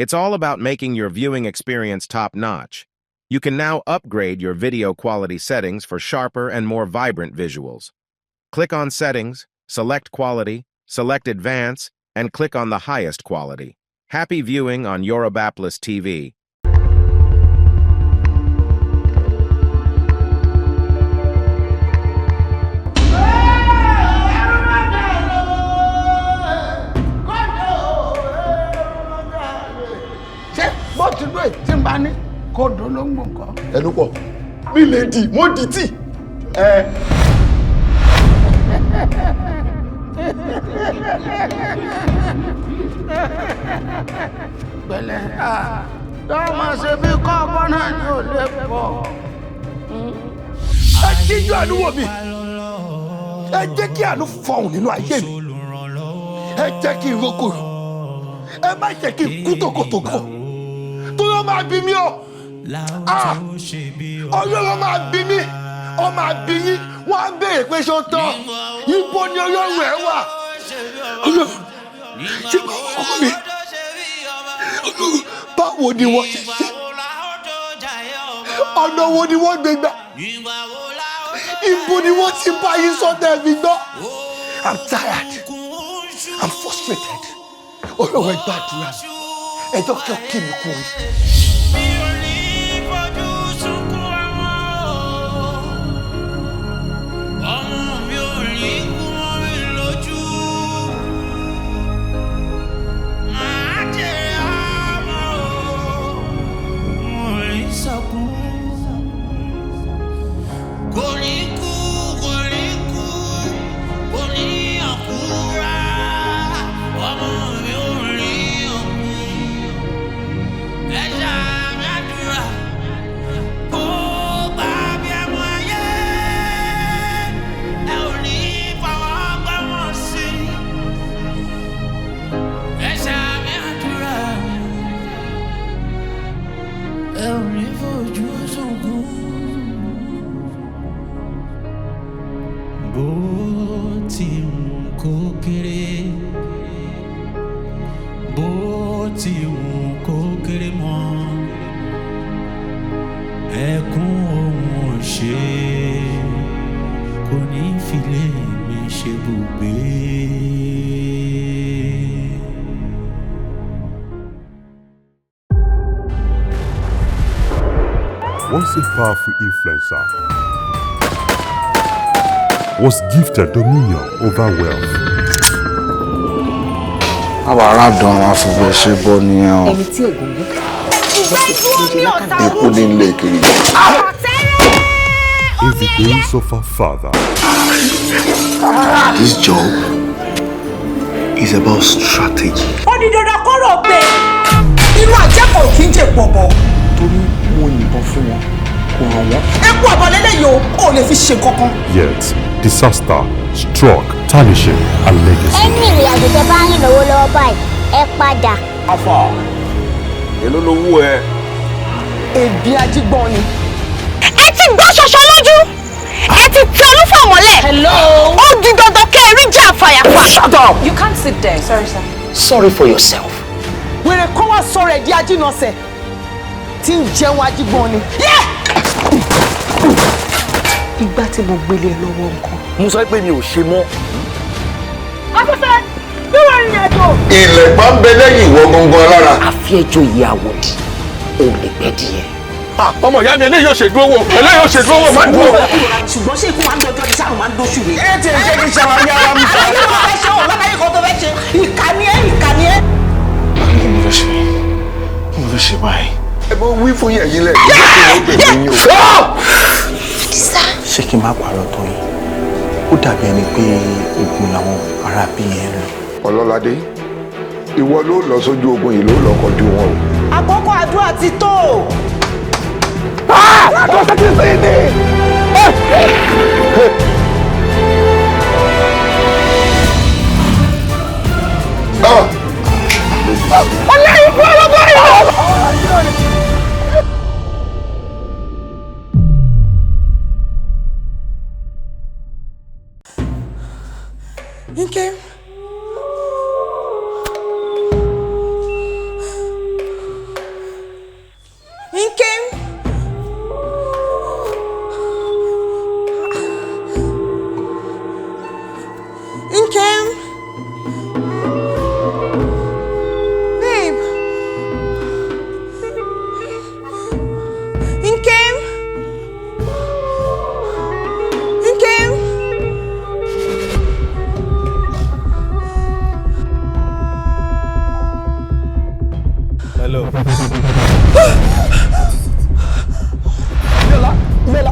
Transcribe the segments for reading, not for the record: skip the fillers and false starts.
It's all about making your viewing experience top-notch. You can now upgrade your video quality settings for sharper and more vibrant visuals. Click on Settings, select Quality, select Advance, and click on the highest quality. Happy viewing on Yoruba TV. Ẹnu pọ̀, mi lè dì, mo dì tí. Pẹ̀lẹ́, yóò máa ṣe bí kọ́ ọgbọ́n náà ní ò lè pọ̀. Ẹ jíjú àánú wò mí. Ẹ jẹ́ kí àánú fọhùn nínú ayé mi. Ẹ jẹ́ kí n roko. Ẹ má jẹ́ kí n kú tòkòtòkò. Tó yọ máa bí mi o. Ọlọ́run máa bí mi. Ó máa bí yín. Wọ́n á béèrè pé ṣé ó tán. Ibo ni Ọlọ́run ẹ̀ wà? Ọlọ́run ṣé báwo kọ́ mi? Ọlọ́run báwo ni wọ́n ṣe ṣe? Ọ̀nà wo ni wọ́n gbé gbà? Ibo ni wọ́n ti bá yín sọ́dọ̀ ẹ̀mí gbọ́? I'm tired. I'm frustrated. Ọlọ́run ẹ gbàdúrà. Ẹ jọ́ kí ọ kí mi kú. Once a powerful influencer, was gifted dominion over wealth. Àwọn aládùn àwọn afọwọ́ṣe bọ́ ní ẹ̀hún. Ẹni tí ògùn gbé. Ikú ní ilé kiri. In the days of our father. This job is about strategy. Ó di dandan kọ́rọ̀ pé inú àjẹkọ̀ọ́ kì í jẹ pọ̀pọ̀. Torí mo yìnbọn fún wọn, kò ràn wọ́n. Epo àbọ̀lẹ́lẹ̀ yìí ò lè fi ṣe kankan. Yet, disaster struck, tarnishing a legacy. Ẹni ìrìnàjò tẹ bá ń rìn lọ́wọ́lọ́wọ́ báyìí, ẹ padà. Afa, èló lówó ẹ? Èbí ajígbọ́n ni. Ẹ ti gbọ́ ṣọṣọ lójú. Ẹ ti tẹ olúfà mọ́lẹ̀. Hello. Ó di dandan kẹ́ ẹ rí jà fàyàfà. Shut up! You can't sit there. Sorry, sir. Sorry for yourself. Wèrè kọ́ wá sọ̀rọ̀ ẹ̀ di ajínọ̀sẹ̀ tí ń jẹun ajígbọ́n ni. Ìgbà tí mo gbélé lọ́wọ́ nǹkan. Mo sọ pé mi ò ṣe mọ́. Afẹ́fẹ́, bí wọ́n rìn àjò. Ilẹ̀ pa ń bẹ lẹ́yìn ìwọ gangan lára. Àfi ẹjọ́ ìyàwó di, ó lè pẹ́ díẹ̀. Ọmọ ìyá mi eléyìí ò ṣe dúró wò, eléyìí ò ṣe dúró wò, máa ń dúró. Ṣùgbọ́n ṣé ikú máa ń dọjọ́ ní sáà máa ń dóṣù rẹ̀? Ẹ ti ń ṣe kí ṣàlàyé ara mi. Àlàyé wọn fẹ́ ṣe ọ̀ lọ́nà yìí kan tó fẹ́ ṣe. Ìkànnì ẹ̀. Kí ni mo fẹ́ ṣe? Kí ni mo fẹ́ ṣe báyìí? Ẹ bọ́ wí fún yẹ̀yìn lẹ̀ kí ló pè mí o. Ṣé kí n má parọ́ tó yìí? Ó dàbí ẹni pé ogun làwọn ará bí yẹn lọ. Ọlọ́ládé, ìwọ ló lọ sójú ogun yìí ló lọ kọjú wọn o. Àkókò àdúrà ti tó. Àtọ́sẹ́ ti sèé ní. Ọlọ́yin fún ọlọ́gbọ́n yìí. Nke. Hello. Mela.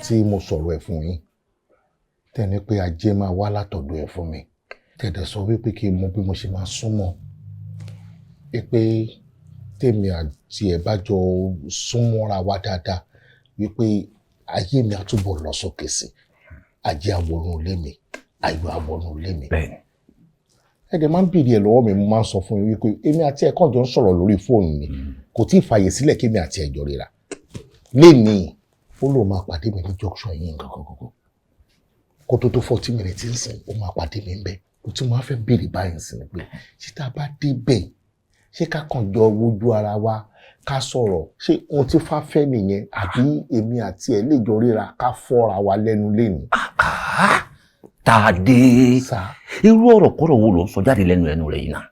Tí mo sọ̀rọ̀ ẹ̀ fún yín tẹ́ni pé ajé máa wá látọ̀dọ̀ ẹ̀ fún mi tẹ̀dẹ̀ sọ wípé kí n mọ bí mo ṣe máa súnmọ́ wípé tèmi àti ẹ̀ bá jọ súnmọ́ra wa dáadáa wípé ayé mi á túbọ̀ lọ sókè sí ajé àwọnú ilé mi ayọ̀ àwọnú ilé mi. Ẹ̀dẹ̀ máa ń bèrè ẹ̀ lọ́wọ́ mi mo máa ń sọ fún yín wípé èmi àti ẹ̀ kàn jọ ń sọ̀rọ̀ lórí fóònù ni kò tí ì fààyè sílẹ̀ kémi àti ẹ̀ jọ ríra lénìí ó lóun máa pàdé mi ní junction yìí nǹkan kó tó 40 minutes ń sìn ó máa pàdé mi ń bẹ ó tún máa fẹ́ béèrè báyìí sí ni pé ṣé tá a bá débẹ̀ ṣé ká kàn jọ wojú ara wa ká sọ̀rọ̀ ṣé ohun tí fá fẹ́ nìyẹn àbí èmi àti ẹ̀ lè jọ ríra ká fọ́ra wa lẹ́nu lẹ́nu. Tàdé irú ọ̀rọ̀ kọ́rọ̀ wo ló ń sọ jáde lẹ́nu rẹ̀ yìí náà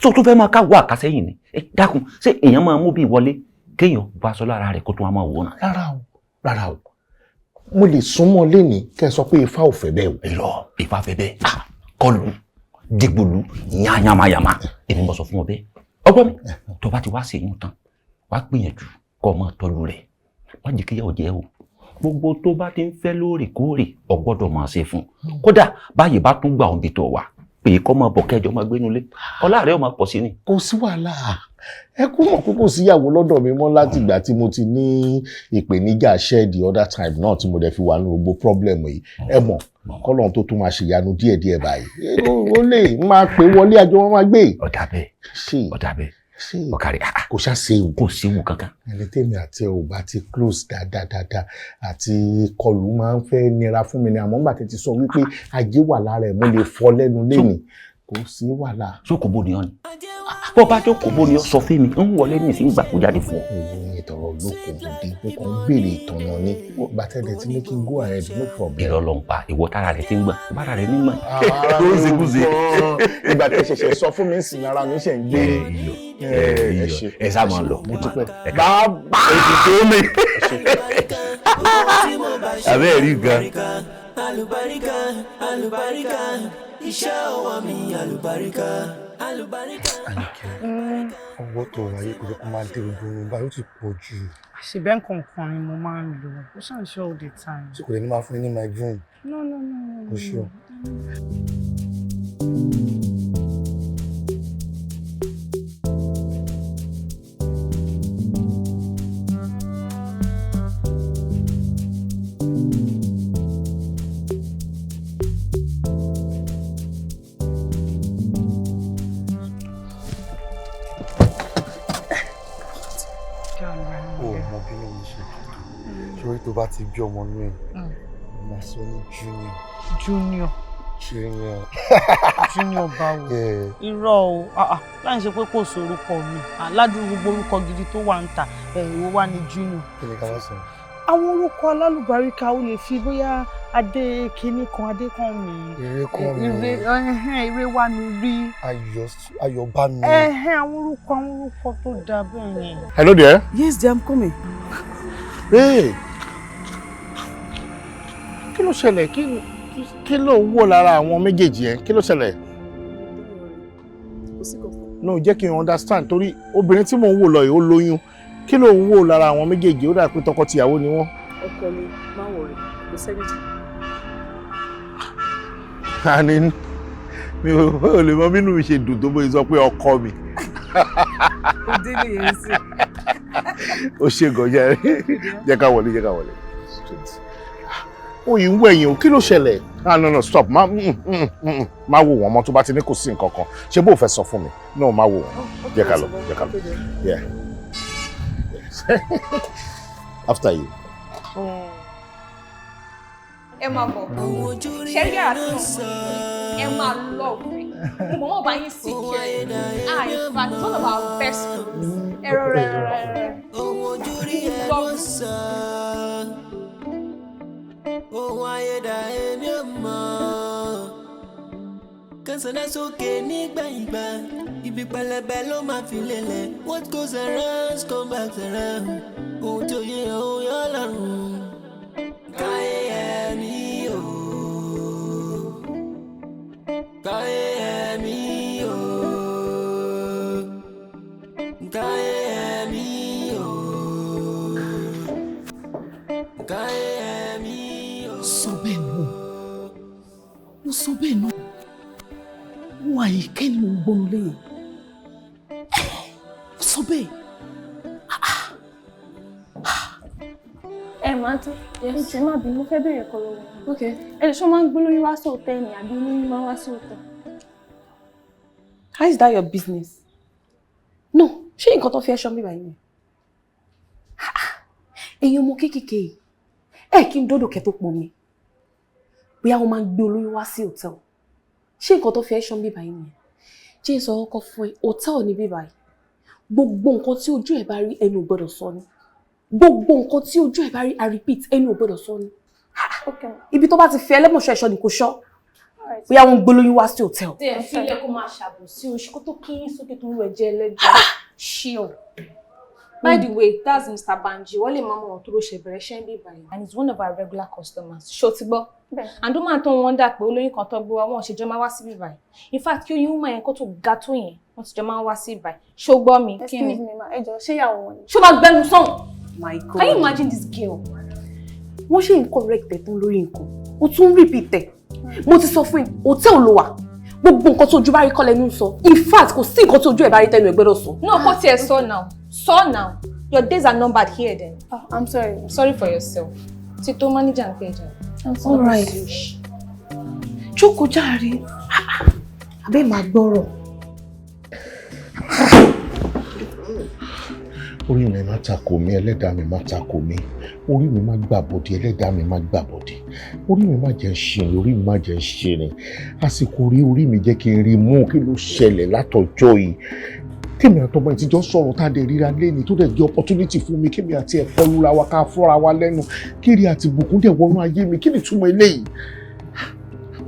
tó tún fẹ́ máa káwọ́ àkásẹ́yìn ni dákun ṣé èèyàn máa mú bí wọlé kéèyàn bá aṣọ lára rẹ̀ kó tún wá máa wò náà. Rárá o mo lè súnmọ́ lẹ́ni kẹ́ ẹ sọ pé ifá ò fẹ́ bẹ́ẹ̀ o. irọ́ ifá fẹ́ bẹ́ẹ̀ kọlù dìgbòlù yàmàyàmà èmi bọ́ sọ fún ọ bẹ́ẹ̀ ọgbọ́n mi tó bá ti wá sí inú tán wá gbìyànjú kọ́ ọ máa tọ́jú rẹ̀ wọ́n jẹ́ kíyàwó jẹ́ o gbogbo tó bá ti ń fẹ́ lóòrèkóòrè o gbọ́dọ̀ máa ṣe fún kódà báyìí bá tún gbà ọ́n bí tó wà pé kọ́ máa bọ̀ kẹjọ máa gbénu lé ọlá rẹ̀ ó máa pọ̀ sí ni. Kò sí wàhálà ẹ kú mọ̀ pé kò síyàwó lọ́dọ̀ mi mọ́ láti ìgbà tí mo ti ní ìpèníjà share the other time náà tí mo dẹ̀ fi wà ní gbogbo problem yìí ẹ mọ̀ kọ́lọ́n tó tún máa ṣèyanu díẹ̀díẹ̀ báyìí ó lè máa pè wọlé àjọ wọn máa gbé. ọ̀dà bẹ́ẹ̀ ọ̀kàrí kò ṣá séwu kò séwu kankan. ẹni tèmi àti ẹ ò bá ti close dáadáa àti kọlù máa ń fẹ́ nira fún mi ni àmọ́ nígbà tí ti sọ wípé ajé wà lára ẹ̀ mo lè fọ́ lẹ́nu lẹ́nìí kò sí wàhálà. sókòbó ni ọ ni bó bá jókòbó ni ọ sọ fún mi ń wọlé ní ìsìn ìgbà kó jáde fún ọ. ìtọ̀rọ̀ olóko òde mo kàn ń béèrè ìtọ̀nà ni bàtẹ́dẹ̀ tí ní kí n go ahead no problem. ìrọ̀ ló ń pa ìwọ tára rẹ̀ ti ń gbà bára rẹ̀ ní gbà. ìgbà tẹ́ ṣẹ̀ṣẹ̀ sọ fún mi ń sìn ara mi ṣe ń gbé. ẹ sá máa lọ. mo dúpẹ́. bàbá ètò tó mi. abẹ́ rí gan. Alubarika, alubarika, iṣẹ́ ọwọ́ mi alubarika, alubarika. Ọwọ́ tó wáyé kò jẹ́ kó máa dé gbogbo ohun báyìí ó ti pọ̀ jù. Àṣìbẹ́ nǹkan ni mo máa ń lò, ó ṣàn ṣe all the time. Ṣé kò lè ní máa fún ní migraine? No. O sure? Sórí tó bá ti bí ọmọ inú ẹ̀ máa sọ ní junior. Junior báwo. Irọ́ o. Láì ṣe pé kò sórúkọ mi. Aládùúgbò gbogbo orúkọ gidi tó wà ń ta. Ìwọ wà ní Junior. Kí ni ká wá sọ? Àwọn orúkọ alálùbáríkà ó lè fi bóyá adé kinní kan adé kan mi. Ire kan mi. Ire wà mí rí. Ayọ̀ bá mi. Àwọn orúkọ tó dáa bẹ́ẹ̀ yẹn. Hello there. Yes, dear, I'm coming. Hey. Kí ló ṣẹlẹ̀? Kí ló ń wò lára àwọn méjèèjì yẹn? Kí ló ṣẹlẹ̀? No, jẹ́ kí n understand torí obìnrin tí mò ń wò lọ yìí ó lóyún. Kí ló ń wò lára àwọn méjèèjì? Ó dà pé tọkọ-tìyàwó ni wọ́n. Ọkọ mi, má worry, kò sẹ́yìn. Àní mi ò lè mọ bínú mi ṣe dùn tó bóyá sọ pé ọkọ mi. Ó dé nìyẹn sí. Ó ṣe gọ̀jẹ́ jẹ́ ká wọlé. Ó yìí ń wẹ̀yìn o, kí ló ṣẹlẹ̀? No, stop. Má wò wọ́n mọ́ tó bá ti ní kò sí nǹkan kan. Ṣé bó fẹ́ sọ fún mi? No, má wò wọ́n. Jẹ́ ká lọ. Yeah. Yes. After you. Ẹ máa bọ̀. Ṣẹ́rí yàrá tí wọ́n ẹ máa lọ rẹ̀. Mo mọ̀ bá yín sí kiri. In fact, it's one of our best friends. Ẹ̀rọ rẹ̀. Ohun ayédà ẹni ọmọ kẹsàn-án sókè nígbàyìngbà ibi pẹlẹbẹ ló máa fi lélẹ̀. What goes around come back around. Ohun tó yẹ ohun yọ lọ́rùn. Káyé ẹ̀mí o, káyé ẹ̀mí o, káyé ẹ̀mí o, káyé ẹ̀mí. Sọ bẹ́ẹ̀ náà. Mo sọ bẹ́ẹ̀ náà. Wọ́n àyíké ni mo ń gbónú lẹ́yìn. Mo sọ bẹ́ẹ̀. Máa tó. Ǹjẹ́ má bí mo fẹ́ bẹ̀rẹ̀ kọ́ lọ́wọ́. Ok. Ṣé máa ń gbé lóyún wá sí hòtẹ́ẹ̀lì ni àbí olóyún máa ń wá sí hòtẹ́ẹ̀lì? How is that your business? No, ṣé nǹkan tó fi ẹṣọ́ mi báyìí ni? Ẹ̀yin ọmọ kéékèèké kí n dódò kẹ́ tó pọ̀ mi. Bóyá wọ́n máa ń gbé olóyún wá sí hòtẹ́ẹ̀lì. Ṣé nǹkan tó fi ẹṣọ́ mi báyìí ni? Jẹ́ sọ ọkọ fún ẹ, hòtẹ́ẹ̀lì ni bíbáyìí. Gbogbo nǹkan tí ojú ẹ̀ bá rí ẹnu ò gbọ́dọ̀ sọ ni. Gbogbo nǹkan tí ojú ẹ̀ bá rí I repeat ẹnu ò gbọ́dọ̀ sọ ni. Ibi tó bá ti fi ẹlẹ́mọ̀ṣọ́ ẹ̀ṣọ́ ni kò ṣọ́. Bóyá wọ́n ń gbé olóyún wá sí hòtẹ́ẹ̀lì. Tí ẹ fi ilé kó máa ṣàbòsí oṣù kó tó kíyín sókè tó ń rẹ̀ jẹ́ ẹlẹ́jọ́. Ṣíọ̀. By the way, that's Mr. Banji. Wọ́n lè máa mọ̀ wọn tó ló ṣe bẹ̀rẹ̀ ṣẹ́ ń bí báyìí. And he's one of our regular customers. Ṣó ti gbọ́? And ó máa tó wọn dà pé olóyún kan tó gbé wa wọn ṣe jọ máa wá sí bí báyìí. In fact, kí oyún máa yẹn kó tó ga tó yẹn, wọ́n ti jọ máa wá sí báyìí. Ṣó gbọ́ mi? Kí ni? Excuse me ma, ẹ jọ̀ọ́ ṣé ìyàwó wọn ni? Ṣó máa gbẹnu sàn? My God. Can you imagine this girl? Wọ́n ṣe ń correct ẹ̀ tán lórí nǹkan. O tún repeat ẹ̀. Mo ti sọ fún ẹ, hòtẹ́ẹ̀lì ló wà. Gbogbo nǹkan tí ojú bá rí kọ́ lẹ́nu ń sọ. In fact, kò sí nǹkan tí ojú ẹ̀ bá rí tẹ́nu ẹ̀ gbọ́dọ̀ sọ. No, kó tiẹ̀ sọ now. Sọ now. Your days are numbered here then. Oh, I'm sorry. Sorry for yourself. Tito manager and page. All right. Jókòó jàre. Abẹ́ máa gbọ́rọ̀. Orí mi máa takò mí, ẹlẹ́dàá mi máa takò mí. Orí mi máa gbàbọ̀dé, ẹlẹ́dàá mi máa gbàbọ̀dé. Orí mi máa jẹ́ ṣìrìn, orí mi máa jẹ́ ṣìrìn. Àsìkò orí mi jẹ́ kí n rí mú kí ló ṣẹlẹ̀ látọjọ́ yìí. Kémi àtọmọ ìtijọ́ sọ̀rọ̀ tá a dẹ̀ ríra lẹ́ni tó dẹ̀ jẹ́ opportunity fún mi kémi àti ẹ̀kọ́ lura wa ká fọ́ra wa lẹ́nu kiri àti bùkún dẹ̀ wọnú ayé mi kí ni túmọ̀ eléyìí?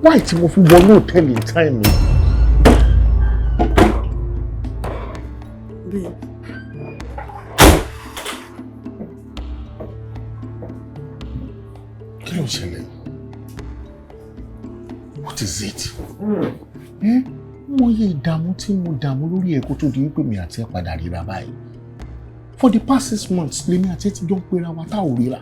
Why tí mo fi wọnú hòtẹ́ẹ̀lì time mi? Kí ló ń ṣẹlẹ̀? What is it? Mo yẹ ìdààmú tí mo dààmú lórí ẹ̀kọ́ tó di wípé mi àti ẹ̀ padà ríra báyìí. For the past 6 months lèmi àti ẹ̀ ti jọ ń pera wa tá ò ríra.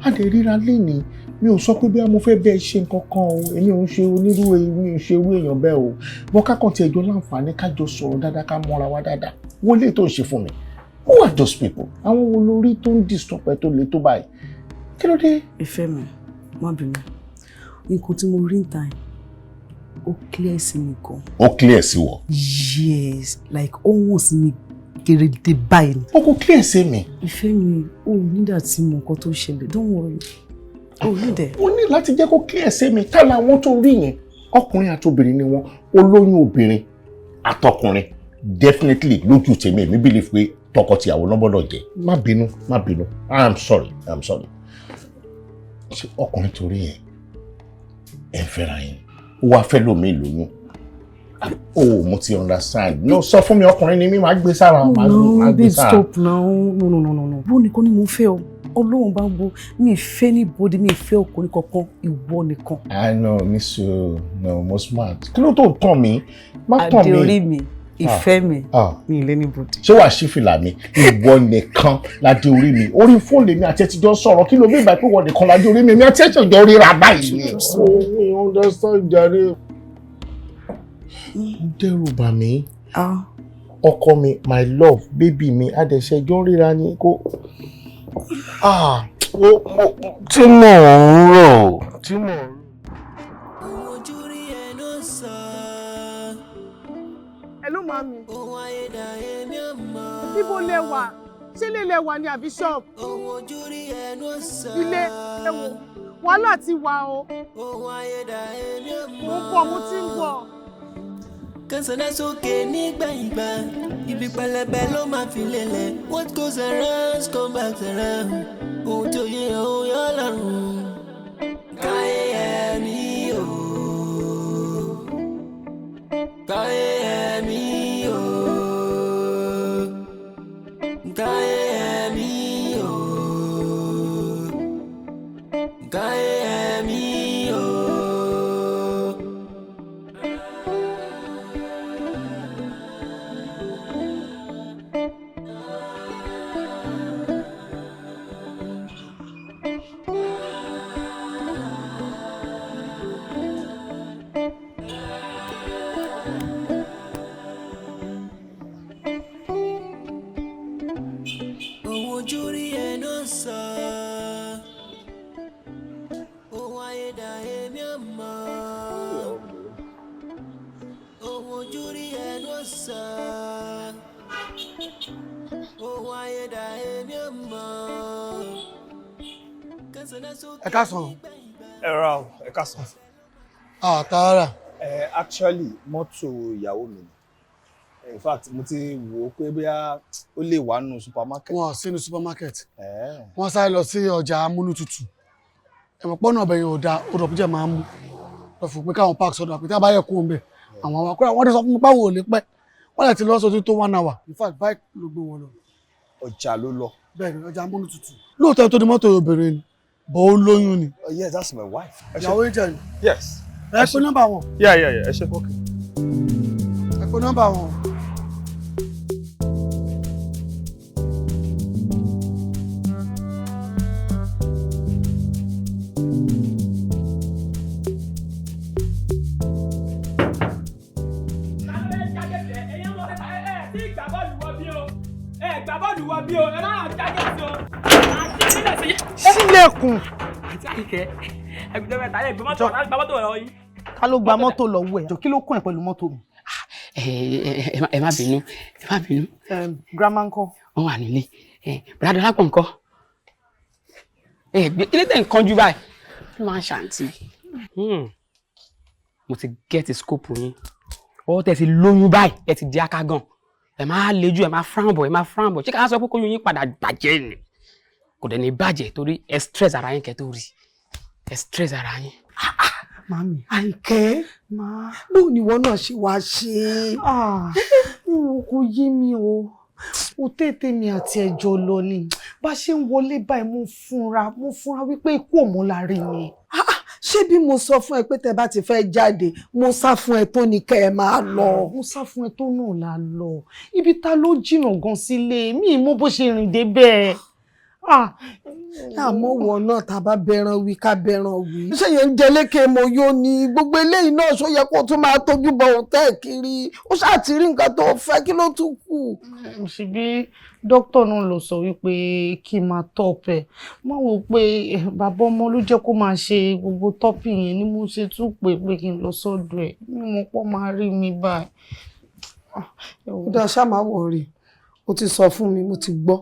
A dẹ̀ ríra lénìí. Mi ò sọ pé bí mo fẹ́ bẹ́ẹ̀ ṣe nǹkan kan o. Èmi ò ń ṣe onírú èmi ò ń ṣe irú èèyàn bẹ́ẹ̀ o. Wọ́n ká kàn tí ẹjọ́ láǹfààní ká jọ sọ̀rọ̀ dáadáa ká mọ́ra wa dáadáa. Wọ́n lè tó ń ṣe fún mi. Who are those people? Àwọn wo lórí tó ń disturb ẹ tó le tó báyìí? Kí ló dé? Ìfẹ́ mi, má bínú. Nǹkan tí mo rí ń ta ẹ̀. Ó clear sí mi gan. Ó clear sí wọ? Yes, like almost mi kérédé báyìí. Ó kò clear sí mi. Ìfẹ́ mi, ó nígbà tí mo nǹkan tó ṣẹlẹ̀, don't worry. Ó ní dẹ̀. Ó ní láti jẹ́ kó clear sí mi, tá làwọn tó rí yẹn. ọkùnrin àti obìnrin ni wọ́n, olóyún obìnrin àtọkùnrin definitely lójú tèmi èmi believe pé tọkọtìyàwó náà gbọ́dọ̀ jẹ́. Má bínú I'm sorry. Ṣé ọkùnrin torí ẹ̀ ẹ̀ fẹ́ra yín ó wá fẹ́ lómi lóyún? Oh, mo ti understand. No, sọ fún mi ọkùnrin ni mí máa gbé sára. No, stop now. No. Bó nìkan ni mo fẹ́ o. Ọlọ́run bá ń bo mi ìfẹ́ ní bòde mi ìfẹ́ ọkùnrin kankan ìwọ nìkan. I know, miss you. No, mo smart. Kí ló tó tàn mí? Má tàn mí. Adé orí mi, ìfẹ́ mi, mi ilé ní bòde. Ṣé wàá ṣí fìlà mi? Ìwọ nìkan ládé orí mi. Orí fóònù mi àti ẹtí jọ sọ̀rọ̀ kí ló bí ìgbà pé ìwọ nìkan ládé orí mi. Mi àti ẹtí jọ ríra báyìí ni. Mi understand jàre. Dẹ́rù bà mí. Ọkọ mi, my love, baby mi, adẹ̀ṣẹ́jọ́ ríra ni kó. Tí mò ń rò. Hello, mami. Ibo lẹ wà? Ṣé ilé lẹ wà ní àbí shop? Ilé ẹ wò. Wàhálà ti wà o. Mo ti ń bọ̀. Kansana sókè nígbà ìgbà, ibi pẹlẹbẹ ló máa fi lélẹ̀. What goes around come back around. Ohun tó yẹ òun yọ lọ́rùn. Káyé ẹ̀mí o. Káyé ẹ̀mí o. Káyé ẹ̀mí o. Káyé ẹ̀mí o. Ẹ káàsán. Ẹ rà o, ẹ káàsán. Tààrà. Actually, mọ́tò ìyàwó mi. In fact, mo ti wò ó pé bóyá ó lè wà nínú supermarket. Wọ́n sínú supermarket. Wọ́n sáré lọ sí ọjà amúnútutù. Ẹ̀mọ̀ pọ́nà ọbẹ̀ yẹn ò dáa, ó dọ̀ píjẹ́ máa ń mú. Lọ fún pé káwọn park sọ́dọ̀ àpótí àbáyẹ̀ kú ń bẹ̀. Àwọn akọ́rà wọ́n ti sọ fún mi páwọn ò lè pẹ́. Wọ́n lè ti lọ sọ́dún tó 1 hour. In fact, bike ló gbé wọn lọ. Ọjà ló lọ. Bẹ́ẹ̀ni, ọjà amúnútutù. Lóòótọ́ tó di mọ́tò obìnrin ni, bọ̀ ó lóyún ni. Oh yes, that's my wife. Ìyàwó ìjẹ́ ni. Yes. Ẹ pé nọ́mbà wọn. Yeah. Ẹ ṣe kókè. Ẹ pé nọ́mbà wọn. Sílẹ̀kùn. Ká ló gba mọ́tò lọ́wọ́ ẹ̀? Kí ló kún ẹ̀ pẹ̀lú mọ́tò mi? Ẹ má bínú. Grandma ńkọ́? Wọ́n wà nílé. Bùrọ̀dá lápò ńkọ́? Kí ló tẹ̀ ń kánjú báyìí? Ló máa ń ṣàǹtì. Mo ti gẹ́ẹ̀tì scope yín. Ọwọ́ tẹ̀ ti lóyún báyìí, ẹ ti di akágàn. Ẹ máa lejú, ẹ máa frown bọ̀. Ṣé ká sọ pé kóyún yín padà bàjẹ́ ni? Kò dẹ̀ ní bàjẹ́ torí ẹ stress ara yín kẹ́ tó rí. Ẹ stress ara yín. Mami. Àìkẹ́. Bóò ni ìwọ náà ṣe wá ṣe? Kò yé mi o. Ó tètè mi àti ẹjọ́ lọ ni. Bá ṣe ń wọlé báyìí mo fúnra wípé Ikuomola rí mi. Ṣé bí mo sọ fún ẹ pé tẹ bá ti fẹ́ jáde, mo sá fún ẹ tó ní kẹ́ ẹ máa lọ. Mo sá fún ẹ tó náà la lọ. Ibi ta ló jìnnà gan sílé. Mi mọ̀ bó ṣe rìn débẹ̀. Àmọ́ wọn náà tá bá bẹran wí ká bẹran wí. Ṣé yẹn ń jẹ lékè mo yó ni gbogbo eléyìí náà ṣó yẹ kó tún máa tójú bọ òtẹ́ kiri. Ó ṣáà ti rí nǹkan tó fẹ́ kí ló tún kù. Ṣebí dókítà náà ló sọ wípé kí n máa tọ́pẹ̀. Mo wò pé bàbá ọmọ ló jẹ́ kó máa ṣe gbogbo tọ́pì yẹn ni mo ṣe tún pé kí n lọ sọ́dọ̀ ẹ̀. Mi mọ̀ pọ́ máa rí mi báyìí. Ó dá ṣáà máa wọ̀ rí. Ó ti sọ fún mi, mo ti gbọ́.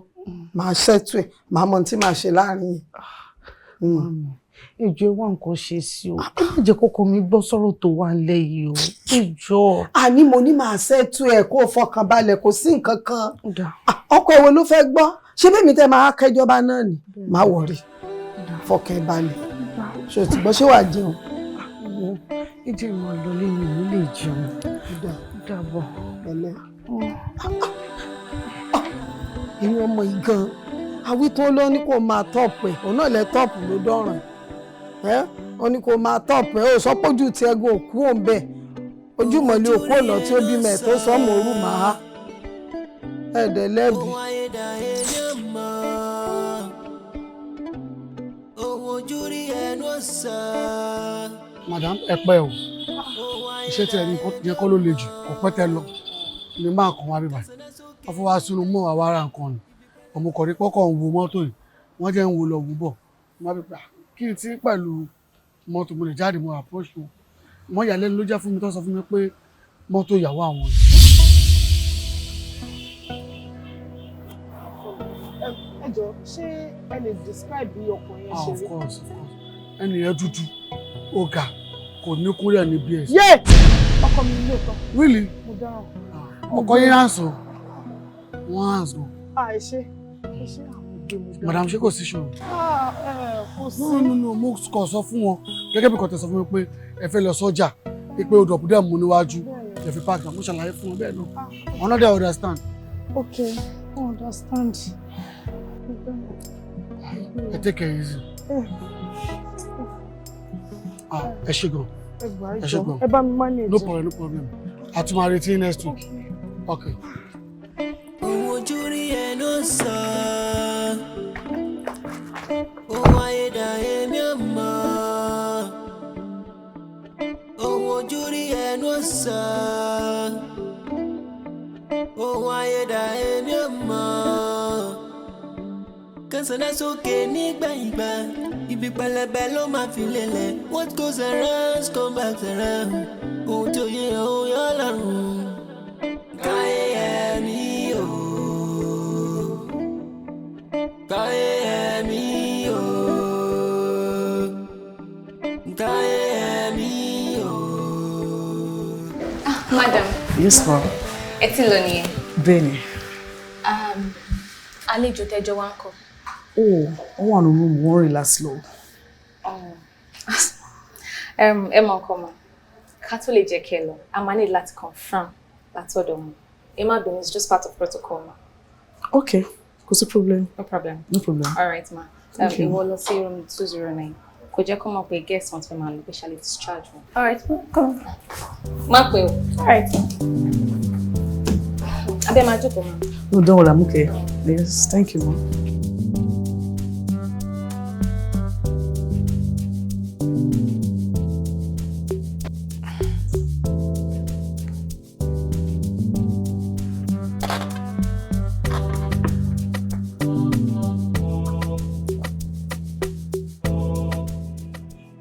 Màá ṣètò ẹ̀, màá mọ tí màá ṣe láàrin yìí. ìjọ ìwà nǹkan ṣe sí o ẹ má jẹ́ kọ́kọ́ mi gbọ́ sọ̀rọ̀ tó wà lẹ́yìn o ìjọ. àní mo ní màá ṣètò ẹ kó o fọkàn balẹ̀ kò sí nǹkan kan ọkọ ìwé ló fẹ́ gbọ́ ṣé bẹ́ẹ̀ mi tẹ́ máa kẹjọba náà ni má wọ̀rí fọkàn balẹ̀ ṣé o ti gbọ́ ṣé wàá jẹun. ìjọ ìmọ̀ lọ lẹ́yìn ìlú lè jẹun dàbọ̀ pẹ̀lẹ́. èmi ọmọ yìí gan àwí tó lọ ní kó máa tọ́ọ̀pù ẹ̀ òun náà lẹ tọ́ọ̀pù ló dọ̀ràn ẹ́ ó ní kó máa tọ́ọ̀pù ẹ̀ ó sọ pójú tí ẹgbẹ́ òkú òun bẹ̀ ojúmọ̀lẹ́ òkú ọ̀nà tí ó bímọ ẹ̀ tó sọ mọ̀ orú màá ẹ̀ẹ́dẹ̀ lẹ́bi. madam ẹ pẹ́ o iṣẹ́ tí ẹni yẹ kọ́ ló le jù kò pẹ́ tẹ lọ ní máa kàn wá bíbá wọ́n fún wa sínú mọ́ àwa ara nǹkan ni ọmọkùnrin pọ́kọ̀ ń wo mọ́tò yìí wọ́n jẹ́ ń wo lọ wò bọ̀ wọ́n bí pa kí n ti pẹ̀lú mọ́tò mo lè jáde mo approach wọn wọ́n yà lẹ́nu ló jẹ́ fún mi tó sọ fún mi pé mọ́tò ìyàwó àwọn yìí. ẹ jọ ṣé ẹ lè describe bí ọkùnrin yẹn ṣe rí. of course ẹni yẹn dúdú ó ga kò ní kúrẹ́ ní bs. yé ọkọ mi ló tán. really mo dáhùn. ọkọ yín hànsọ wọn hànsọ. ẹ ṣe àwọn ìgbé mo dáhùn. madam ṣé kò sí ṣòro. kò sí. no mo kàn sọ fún wọn gẹ́gẹ́ bí kò tẹ̀ sọ fún mi pé ẹ fẹ́ lọ sọ́jà pé odò ọ̀bùdá mú níwájú ẹ fi páàkì àmú ṣàlàyé fún wọn bẹ́ẹ̀ náà wọn náà dẹ̀ understand. okay I understand. ẹ take care easy. ẹ ṣé gan. ẹ ṣé gan. ẹ bá mi manage. no problem a tún máa retí next week. okay. ohun ojú rí ẹ ló sọ ohun ayédà èmi ò mọ̀ ohun ojú rí ẹ ló sọ ohun ayédà èmi ò mọ̀ kẹsàn-án sókè nígbàyìngbà ibi pẹlẹbẹ ló máa fi lélẹ̀ what goes around come back around ohun tó yẹ ohun yọ lọ́rùn káyé ẹ̀mí o káyé ẹ̀mí o káyé ẹ̀mí o. Madam. Yes ma. Ẹ ti lọ nìyẹn. Bẹ́ẹ̀ni. Àlejò tẹ́jọ́ wá ń kọ́. Ó wà nínú room wọ́n relax lọ. Ẹ mọ̀ nǹkan mọ̀, ká tó lè jẹ́ kẹ́ lọ, a máa ní láti confirm látọ̀dọ̀ wọn. Ẹ má bínú, it's just part of protocol ma. Okay, kò sí problem. No problem. No problem. All right ma. Ìwọ lọ sí room 209. Kò jẹ́ kó mọ̀ pé guest wọn ti máa lọ pé ṣàlẹ̀ discharge wọn. All right, come. Má pè o. All right. Abẹ́ máa jókòó ma. No, don't worry, I'm okay. Yes, thank you ma.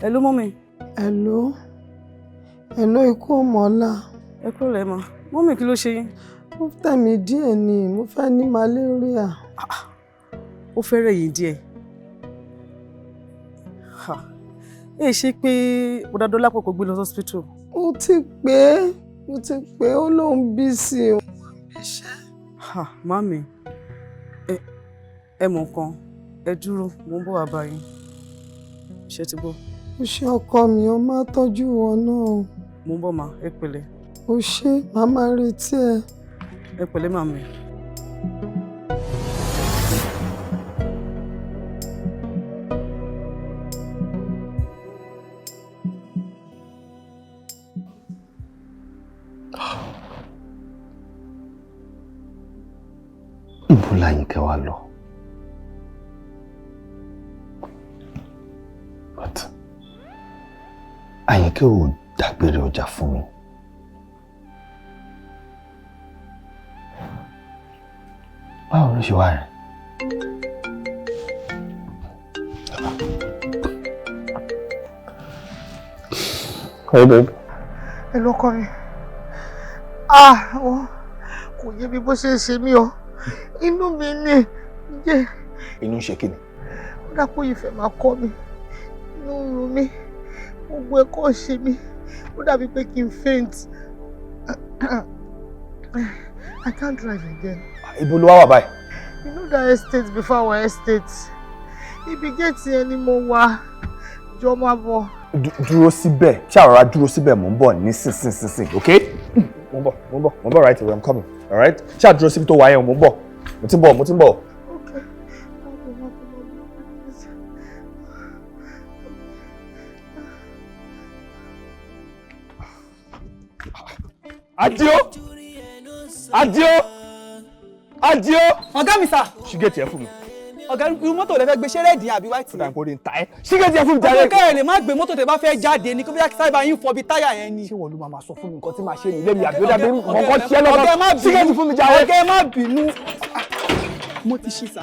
Hello, mommy. Hello. Hello, Ikuomola. Ẹ kúrò lẹ́ ma. Mommy, kí ló ṣe yín? Ó tẹ̀ mí díẹ̀ ni, mo fẹ́ ní malaria. Ó fẹ́rẹ̀ yìí díẹ̀. Ẹ ṣe pé bọ́dá Dọ́lápọ̀ kò gbé lọ hospital. Mo ti pé ó lóun busy o. Mami, ẹ mọ̀ nǹkan, ẹ dúró, mo ń bọ̀ wá bá yín. Ṣé ti gbọ́? Ó ṣe ọkọ mi, ó máa tọ́jú wọn náà. Mo ń bọ̀ ma, ẹ pẹ̀lẹ́. Ó ṣe, màá máa retí ẹ. Ẹ pẹ̀lẹ́ màmí. Ibo l'Àyìnkẹ́ wá lọ? But Àyìnkẹ́ ò dágbére ọjà fún mi. Báwo ló ṣe wá rẹ̀? Hey babe. Ẹ lọ́kọ mi. Kò yé mi bó ṣe ń ṣe mí o. Inú mi ní jẹ́. Inú ṣe kí ni? Ó dápò ìfẹ́ máa kọ́ mi. inú rú mi gbogbo ẹ̀kọ́ ṣe mí ó dàbí pé kí n faint. I can't drive again. Ibo ló wà báyìí? You know that estate before our estate. Ibi gate yẹn ni mo wà. Jọ máa bọ̀. Dúró síbẹ̀, ṣàrọ̀ra dúró síbẹ̀, mò ń bọ̀ nísinsìnyí, okay? Mo ń bọ̀ right away, I'm coming, all right? Ṣáà dúró síbi tó wà yẹn, mo ń bọ̀. Mo ti ń bọ̀. Okay. Adio! Ọ̀gá mi sà. Ṣígẹ̀tì ẹ fún mi. Ọ̀gá irú mọ́tò lẹ fẹ́ gbé ṣé rẹ́ẹ̀dì àbí white. Fúnra ìpòdì ń ta ẹ́. Ṣígẹ̀tì ẹ fún mi jàre. Ọ̀gá ẹ lè má gbé mọ́tò tẹ bá fẹ́ jáde ní kó bí sábà yín fọ bí táyà yẹn ni. Ṣé wọ́n ló máa sọ fún mi nǹkan tí màá ṣe nílé mi àbí ó dàbí nǹkan ṣe lọ́wọ́? Ṣígẹ̀tì fún mi jàre. Ọ̀gá ẹ má bínú. Mo ti ṣí sà.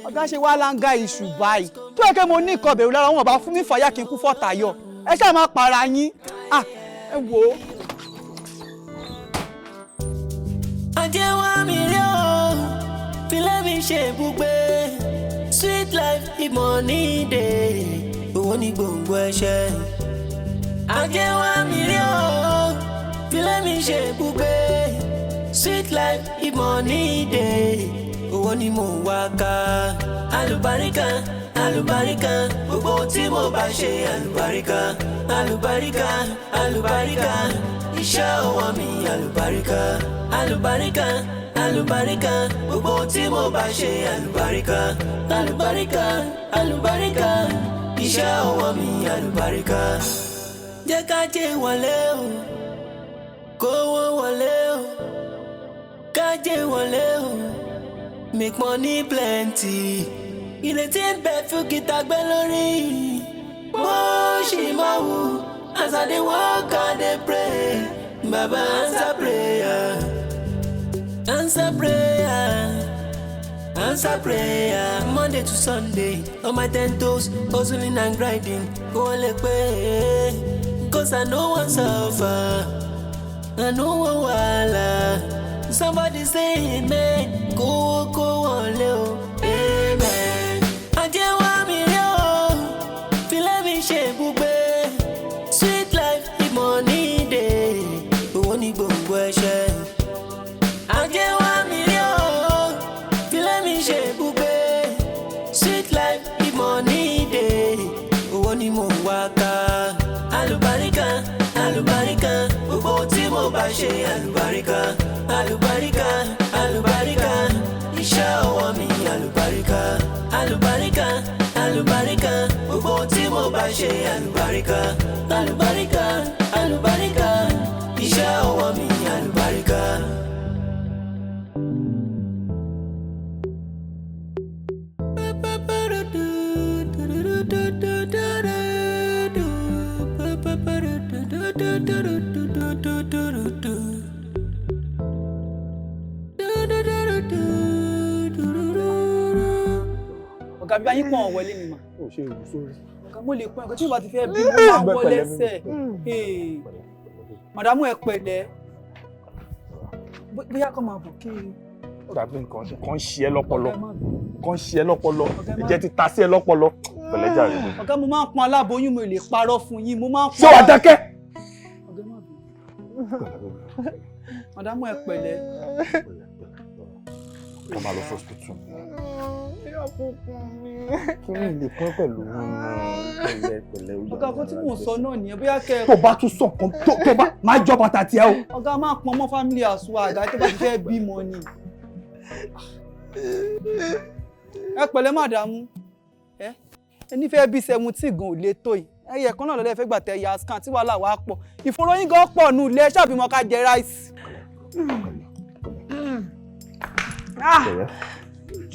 Ọ̀gá ṣe wá láńgá iṣu báyìí. Tó yẹ kí mo ní nǹkan bẹ̀rù lára wọn bá fún mi fàyà kí n kú fọ́tàyọ̀. Ẹ ṣáà máa para yín. Ẹ wò ó. Ajẹ́wá mi rí o, filẹ̀ mi ṣe ibùgbé, sweet life ìmọ̀ ní ìdè, owó ní gbòǹgbò ẹ̀ṣẹ̀. Ajẹ́wá mi rí o, filẹ̀ mi ṣe ibùgbé, sweet life ìmọ̀ ní ìdè, owó ní mò ń wá ká. Àlùbáríkà, àlùbáríkà, gbogbo tí mo bá ṣe àlùbáríkà, àlùbáríkà, àlùbáríkà, iṣẹ́ ọwọ́ mi àlùbáríkà. Àlùbáríkà, àlùbáríkà, gbogbo tí mo bá ṣe àlùbáríkà. Àlùbáríkà, àlùbáríkà, iṣẹ́ ọwọ́ mi àlùbáríkà. Jẹ́ ká jẹ́ wọlé o, kówó wọlé o, ká jẹ́ wọlé o, make money plenty. Ìrètí ń bẹ fún kìtà gbé lórí. Bó ṣì máa wù, as I dey walk I dey pray. Baba answer prayer. Answer prayer, answer prayer. Monday to Sunday, on my 10 toes, hustling and grinding. Go on like way, cause I know one suffer, I know one wala. Somebody say amen, go on leo, amen. Ajẹ́wá mi rí o, filẹ̀ mi ṣe ibùgbé, sweet life ìmọ̀ ní ìdè, owó ní gbòǹgbò ẹ̀ṣẹ̀. Ajẹ́wá mi rí o, filẹ̀ mi ṣe ibùgbé, sweet life ìmọ̀ ní ìdè, owó ní mò ń wá ká. Àlùbáríkà, àlùbáríkà, gbogbo tí mo bá ṣe àlùbáríkà. Àlùbáríkà, àlùbáríkà, iṣẹ́ ọwọ́ mi àlùbáríkà. Àlùbáríkà, àlùbáríkà, gbogbo tí mo bá ṣe àlùbáríkà. Àlùbáríkà, àlùbáríkà, iṣẹ́ ọwọ́ mi àlùbáríkà. Ọ̀gá bí ayín pọ̀ wọlé mi mà. Ó ṣe ìlú sórí. Ọ̀gá mo lè pọ́n ẹ̀kọ́ tí ìbá ti fẹ́ bí mo máa wọlé ẹsẹ̀. Màdàmú ẹ pẹ̀lẹ́. Bóyá kọ́ máa bọ̀ kí n. Ó dàbí nǹkan ṣe ẹ́ lọ́pọlọ. Nǹkan ṣe ẹ́ lọ́pọlọ. Ẹ̀jẹ̀ ti ta sí ẹ lọ́pọlọ. Pẹ̀lẹ́ jàre. Ọ̀gá mo máa ń pọn aláboyún mo lè parọ́ fún yín. Mo máa ń pọn. Ṣé wàá dákẹ́? Ọ̀gá má bì. Màdàmú ẹ pẹ̀lẹ́. Ká máa lọ sí hospital. Àkókò mi. Kí ni ilé pọ́n pẹ̀lú pẹ̀lẹ́ ojú. Ọ̀gá kan tí mò ń sọ náà nìyẹn bóyá kẹ́. Tó bá tún sọ kan tó bá máa jọ bàtà tiẹ̀ o. Ọ̀gá máa pọn mọ́ family house wa àgbà tó bá ti fẹ́ bímọ ni. Ẹ pẹ̀lẹ́ màdàmú. Ẹni fẹ́ bí 17 gan ò lè tó yìí. Ẹyẹ kan náà lọ́lẹ́ fẹ́ gbà tẹ ya scan tí wàhálà wa pọ̀. Ìfòròyìn gan pọ̀ nù ilé ṣàbímọ ká jẹ ráìsì.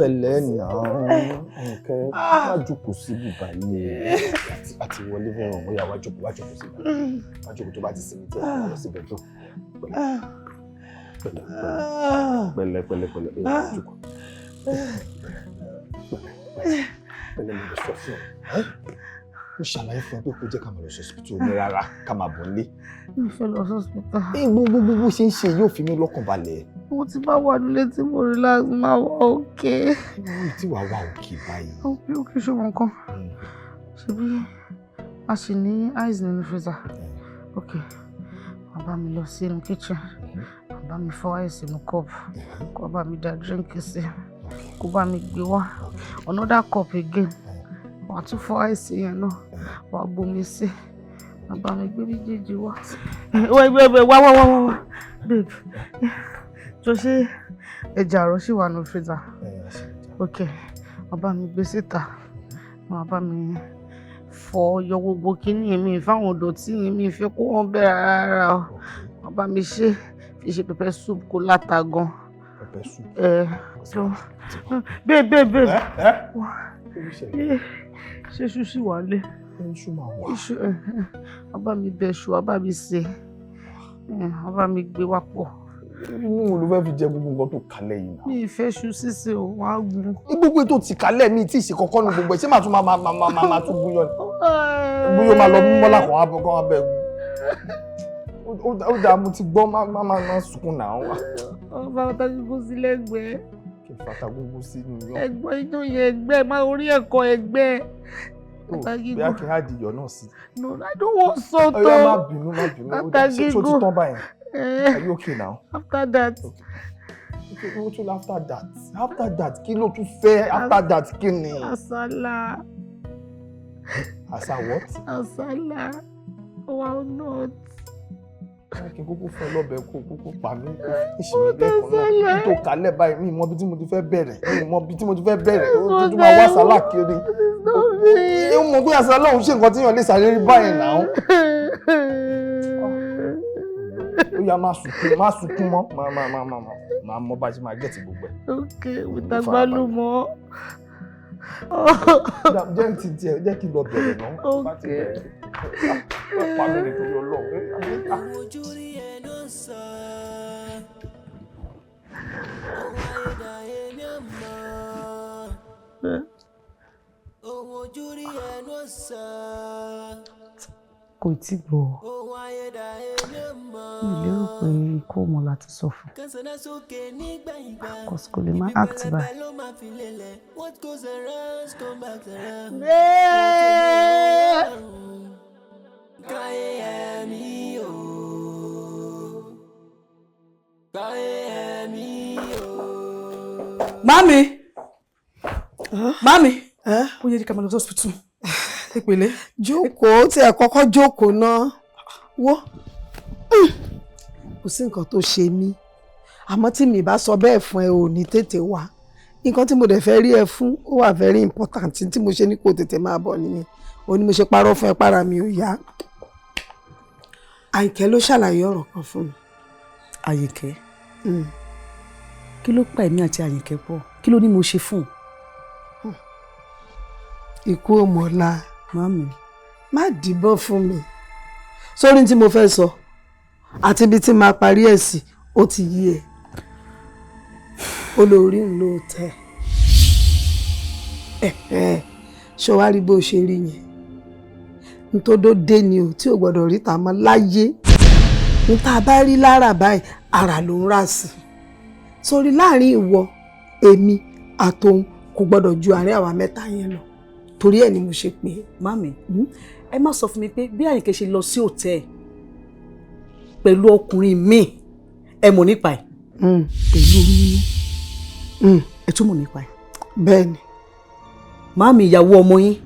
Pẹ̀lẹ́ náà nǹkan wá jókòó síbi báyìí àti wọlé fún ọ̀hún bóyá wá jókòó síbi wá jókòó tó bá ti sinmi tí ẹ lọ síbẹ̀ tó pẹ̀lẹ́ jókòó pẹ̀lẹ́ mo lè sọ fún ọ mo ṣàlàyé fún ẹ pé kó jẹ́ ká máa lọ sí hospital ní rárá ká máa bọ̀ nílé. Mi fẹ́ lọ sí hospital. Gbogbo ṣe ń ṣe yóò fi mí lọ́kàn balẹ̀. Mo ti bá wà nílé tí mo relax máa wà òkè. Tí wàá wà òkè báyìí. Òkè ṣòro nǹkan. Ṣebí a sì ní ice nínú freezer. Ok. Bàbá mi lọ sí inú kitchen. Bàbá mi fọ ice sínú cup. Kó bá mi dá drink sí. Kó bá mi gbé wá. Another cup again. Wàá tún fọ ice yẹn náà. Wàá bomi sí. Bàbá mi gbé méjèèjì wá. Wá. Babe. Jọ ṣé ẹja àrọ̀ ṣì wà nínú freezer. Ok. Bàbá mi gbé síta. Bàbá mi fọ yọ gbogbo kíní mi fáwọn ìdọ̀tí mi fi kó wọn bẹ̀rẹ̀ rárá o. Bàbá mi ṣe fi ṣe pepper soup kó láta gan. Pepper soup. So babe. Ṣé iṣu ṣì wà lé? Iṣu máa wà. Iṣu bàbá mi bẹ iṣu, bàbá mi sè. Bàbá mi gbé wá pọ̀. Inú wo ló fẹ́ fi jẹ gbogbo nǹkan tó kalẹ̀ yìí náà? Mi ì fẹ́ iṣu sísè o, wàá gún. Gbogbo ètò ti kalẹ̀ mi tí ì ṣe kọ́kọ́ nu gbogbo ẹ̀ ṣé màá tún máa tún búyọ̀ ni? Búyọ̀ máa lọ mú mọ́lá kan abẹ́ ó dáa mo ti gbọ́ máa sunkún náà. Ọba ọ̀tá gbogbo sí lẹ́gbẹ̀ẹ́. Kí n fata gbogbo sí inú yọ. Ẹgbẹ́ inú yẹn ẹgbẹ́ máa orí ẹ̀kọ́ ẹgbẹ́. Bí a kì í há di iyọ̀ náà sí. No, I don't want salt. Ọ̀yá má bínú. Ṣé o ti tán báyìí? Are you okay now? After that. Okay, what will after that? After that, kí ló tún fẹ́? After that, kí ni? Asala. Asa what? Asala. Why not? Kí n kúkú fún ẹ lọ́bẹ̀ kó kúkú pa mí kó fíṣì mi lẹ́kọ̀ọ́ náà. Kí tó kalẹ̀ báyìí mi mọ bí tí mo ti fẹ́ bẹ̀rẹ̀. Ó tún máa wá sálà kiri. Ó mọ̀ pé àsálà òun ṣe nǹkan tí èèyàn lè sáré rí báyìí náà. Ó yá má sunkún mọ́. Máa mọ bá ṣe máa gẹ̀ẹ́tì gbogbo ẹ̀. Ok, ìtagbálùmọ́. Jẹ́ kí n lọ bẹ̀rẹ̀ náà. Ok. Pa mí nítorí Ọlọ́run. Kò tí gbọ́. Mi lérò pé Ikuomola ti sọ fún. Kò lè máa act báyìí. Mami, ó yẹ ká máa lọ sí hospital. Ìpele. Jókòó tí ẹ kọ́kọ́ jókòó náà. Wo. Kò sí nǹkan tó ṣe mí. Àmọ́ tí mi bá sọ bẹ́ẹ̀ fún ẹ ò ní tètè wá. Nǹkan tí mo dẹ̀ fẹ́ rí ẹ fún ó wà very important tí mo ṣe ní kó tètè máa bọ̀ nìyẹn. Ó ní mo ṣe parọ́ fún ẹ para mi ò yá. Àyìnkẹ́ ló ṣàlàyé ọ̀rọ̀ kan fún mi. Àyìnkẹ́? Kí ló pa èmi àti Àyìnkẹ́ pọ̀? Kí ló ní mo ṣe fún? Ikuomola. Mami. Má dìbọn fún mi. Sórí tí mo fẹ́ sọ àti ibi tí máa parí ẹ̀ sí ó ti yí ẹ. Olórí ń lo tẹ. Ṣé wàá rí bó ṣe rí yẹn? Ntódó dé ni o tí ò gbọdọ̀ rí ta mọ́ láyé. Ní tá a bá rí lára báyìí ara ló ń rà sí. Sórí láàrin ìwọ èmi àtòun kò gbọdọ̀ ju àárín àwa mẹ́ta yẹn lọ. Torí ẹ̀ ni mo ṣe pé. Mami, ẹ má sọ fún mi pé bí Àyìnkẹ́ ṣe lọ sí hòtẹ́ẹ̀ pẹ̀lú ọkùnrin míì ẹ mọ̀ nípa ẹ̀. Pẹ̀lú nínú ẹ tún mọ̀ nípa ẹ̀. Bẹ́ẹ̀ ni. Mami, ìyàwó ọmọ yín.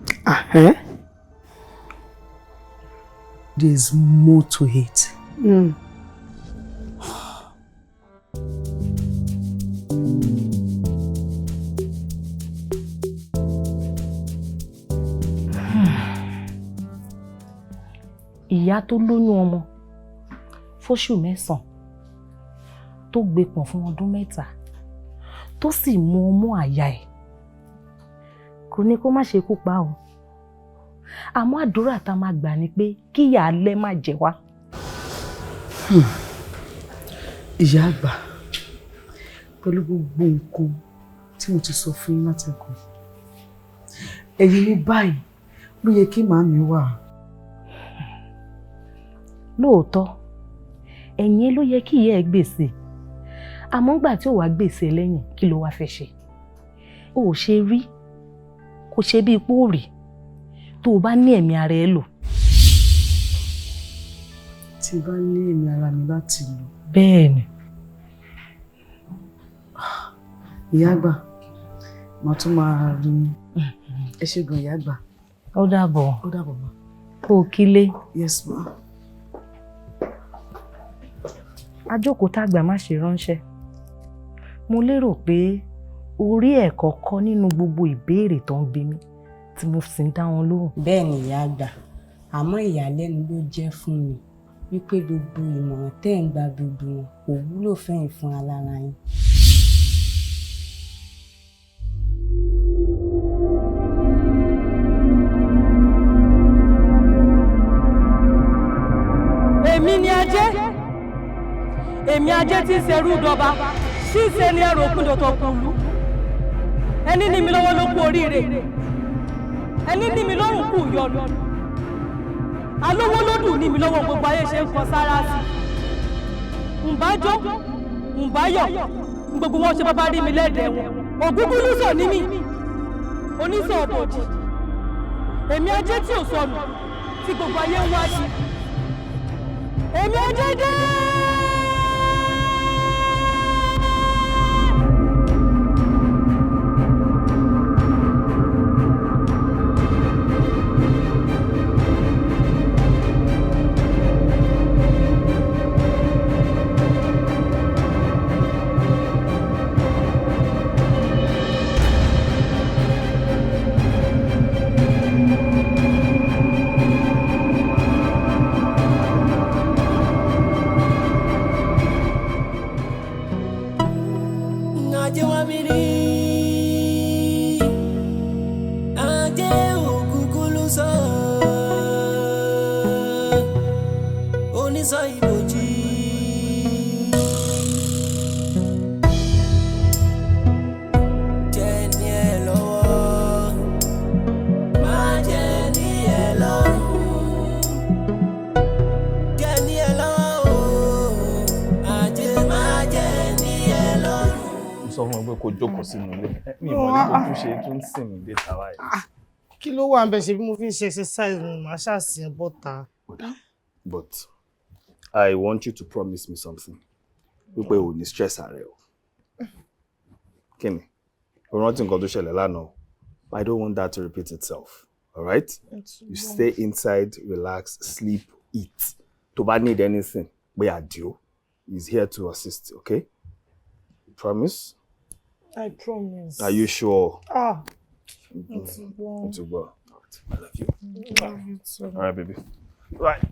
There is more to it. Ìyá tó lóyún ọmọ fóṣù 9 tó gbé pọ̀n fún ọdún 3 tó sì mú ọmọ àyà ẹ̀ kò ní kó má ṣe kú pa o àmọ́ àdúrà tá máa gbà ni pé kíyà alẹ́ má jẹ wá. Ìyá àgbà pẹ̀lú gbogbo nǹkan tí mo ti sọ fún yín látẹ̀kùn ẹ̀yin ní báyìí ló yẹ kí màámi wà. Lóòótọ́ ẹ̀yin ló yẹ kí ìyá ẹ gbèsè àmọ́ ńgbà tí ò wá gbèsè lẹ́yìn kí ló wá fẹ́ ṣe ó ṣe rí kò ṣe bí ipò rè tó o bá ní ẹ̀mí ara ẹ lò. Tí bá ní ẹ̀mí ara mi láti lò. Bẹ́ẹ̀ ni. Ìyá àgbà, màá tún máa rí ẹ ṣé gan ìyá àgbà. Ó dàbọ̀. Ó dàbọ̀ ma. Kó o kílé. Yes ma. Ajókòó tàgbà má ṣe ránṣẹ́. Mo lérò pé orí ẹ̀kọ́ kọ́ nínú gbogbo ìbéèrè tó ń bi mí tí mo sì ń dá wọn lóhùn. Bẹ́ẹ̀ ni ìyá àgbà, àmọ́ ìyàlẹ́nu ló jẹ́ fún mi wípé gbogbo ìmọ̀ràn tẹ́ ń gba gbogbo wọn kò wúlò fẹ́yìn fún alára yín. Èmi ni ajé, èmi ajé tí ń ṣerú dọba, tí ń ṣe ni ẹrù òkun dọ̀tọ̀ kùlú. Ẹni ní mi lọ́wọ́ ló kú oríire, ẹni ní mi lọ́rùn kù yọnu. Alówó lódù ní mi lọ́wọ́ gbogbo ayé ṣe ń kọ sára sí. Ǹbá jó, ǹbá yọ̀, gbogbo wọn ṣe bábá rí mi lẹ́dẹ̀ẹ́ wọn. Ògúngún lùsọ̀ ní mi, oníṣọ̀ ọ̀bọ̀dì. Èmi ajé tí ò sọnù, tí gbogbo ayé ń wá sí. Èmi ajé dé! Kò jókòó sínú ilé mi mọ̀ ní tó tún ṣe tún sìn mí dé tàwa yìí. Kí ló wà ń bẹ ṣe bí mo fi ń ṣe exercise mi màá ṣàṣìyàn bọ́ta. But I want you to promise me something wípé o ní stress ààrẹ o. Kí ni? O rántí nǹkan tó ṣẹlẹ̀ lánàá. I don't want that to repeat itself. All right? You stay inside, relax, sleep, eat. Tó bá need anything, pé Adio is here to assist, okay? Promise? I promise. Are you sure? It's well. It's well. I love you. I love you too. All right, baby. Right.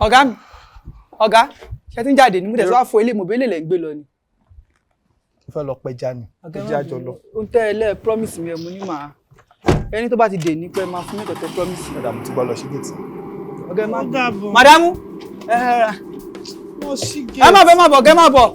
Ọ̀gá, ṣé tí ń jáde ní mú tẹ̀síwá fún ilé mòbílẹ̀ lẹ́ ń gbé lọ ni. Mo fẹ́ lọ pẹja ni. Ẹja jọ lọ. Ó ń tẹ́ ẹlẹ́ promise mi ẹ̀ mo ní màá. Ẹni tó bá ti dè ní pé máa fún mi kọ̀tẹ́ promise. Madam ti gbọ́ lọ sí gẹ̀ẹ́tì. Ọ̀gá ẹ má bọ̀. Màdámù. Mo ṣí gẹ̀ẹ́tì. Ẹ má bọ̀, ẹ má bọ̀, ọ̀gá ẹ má bọ̀.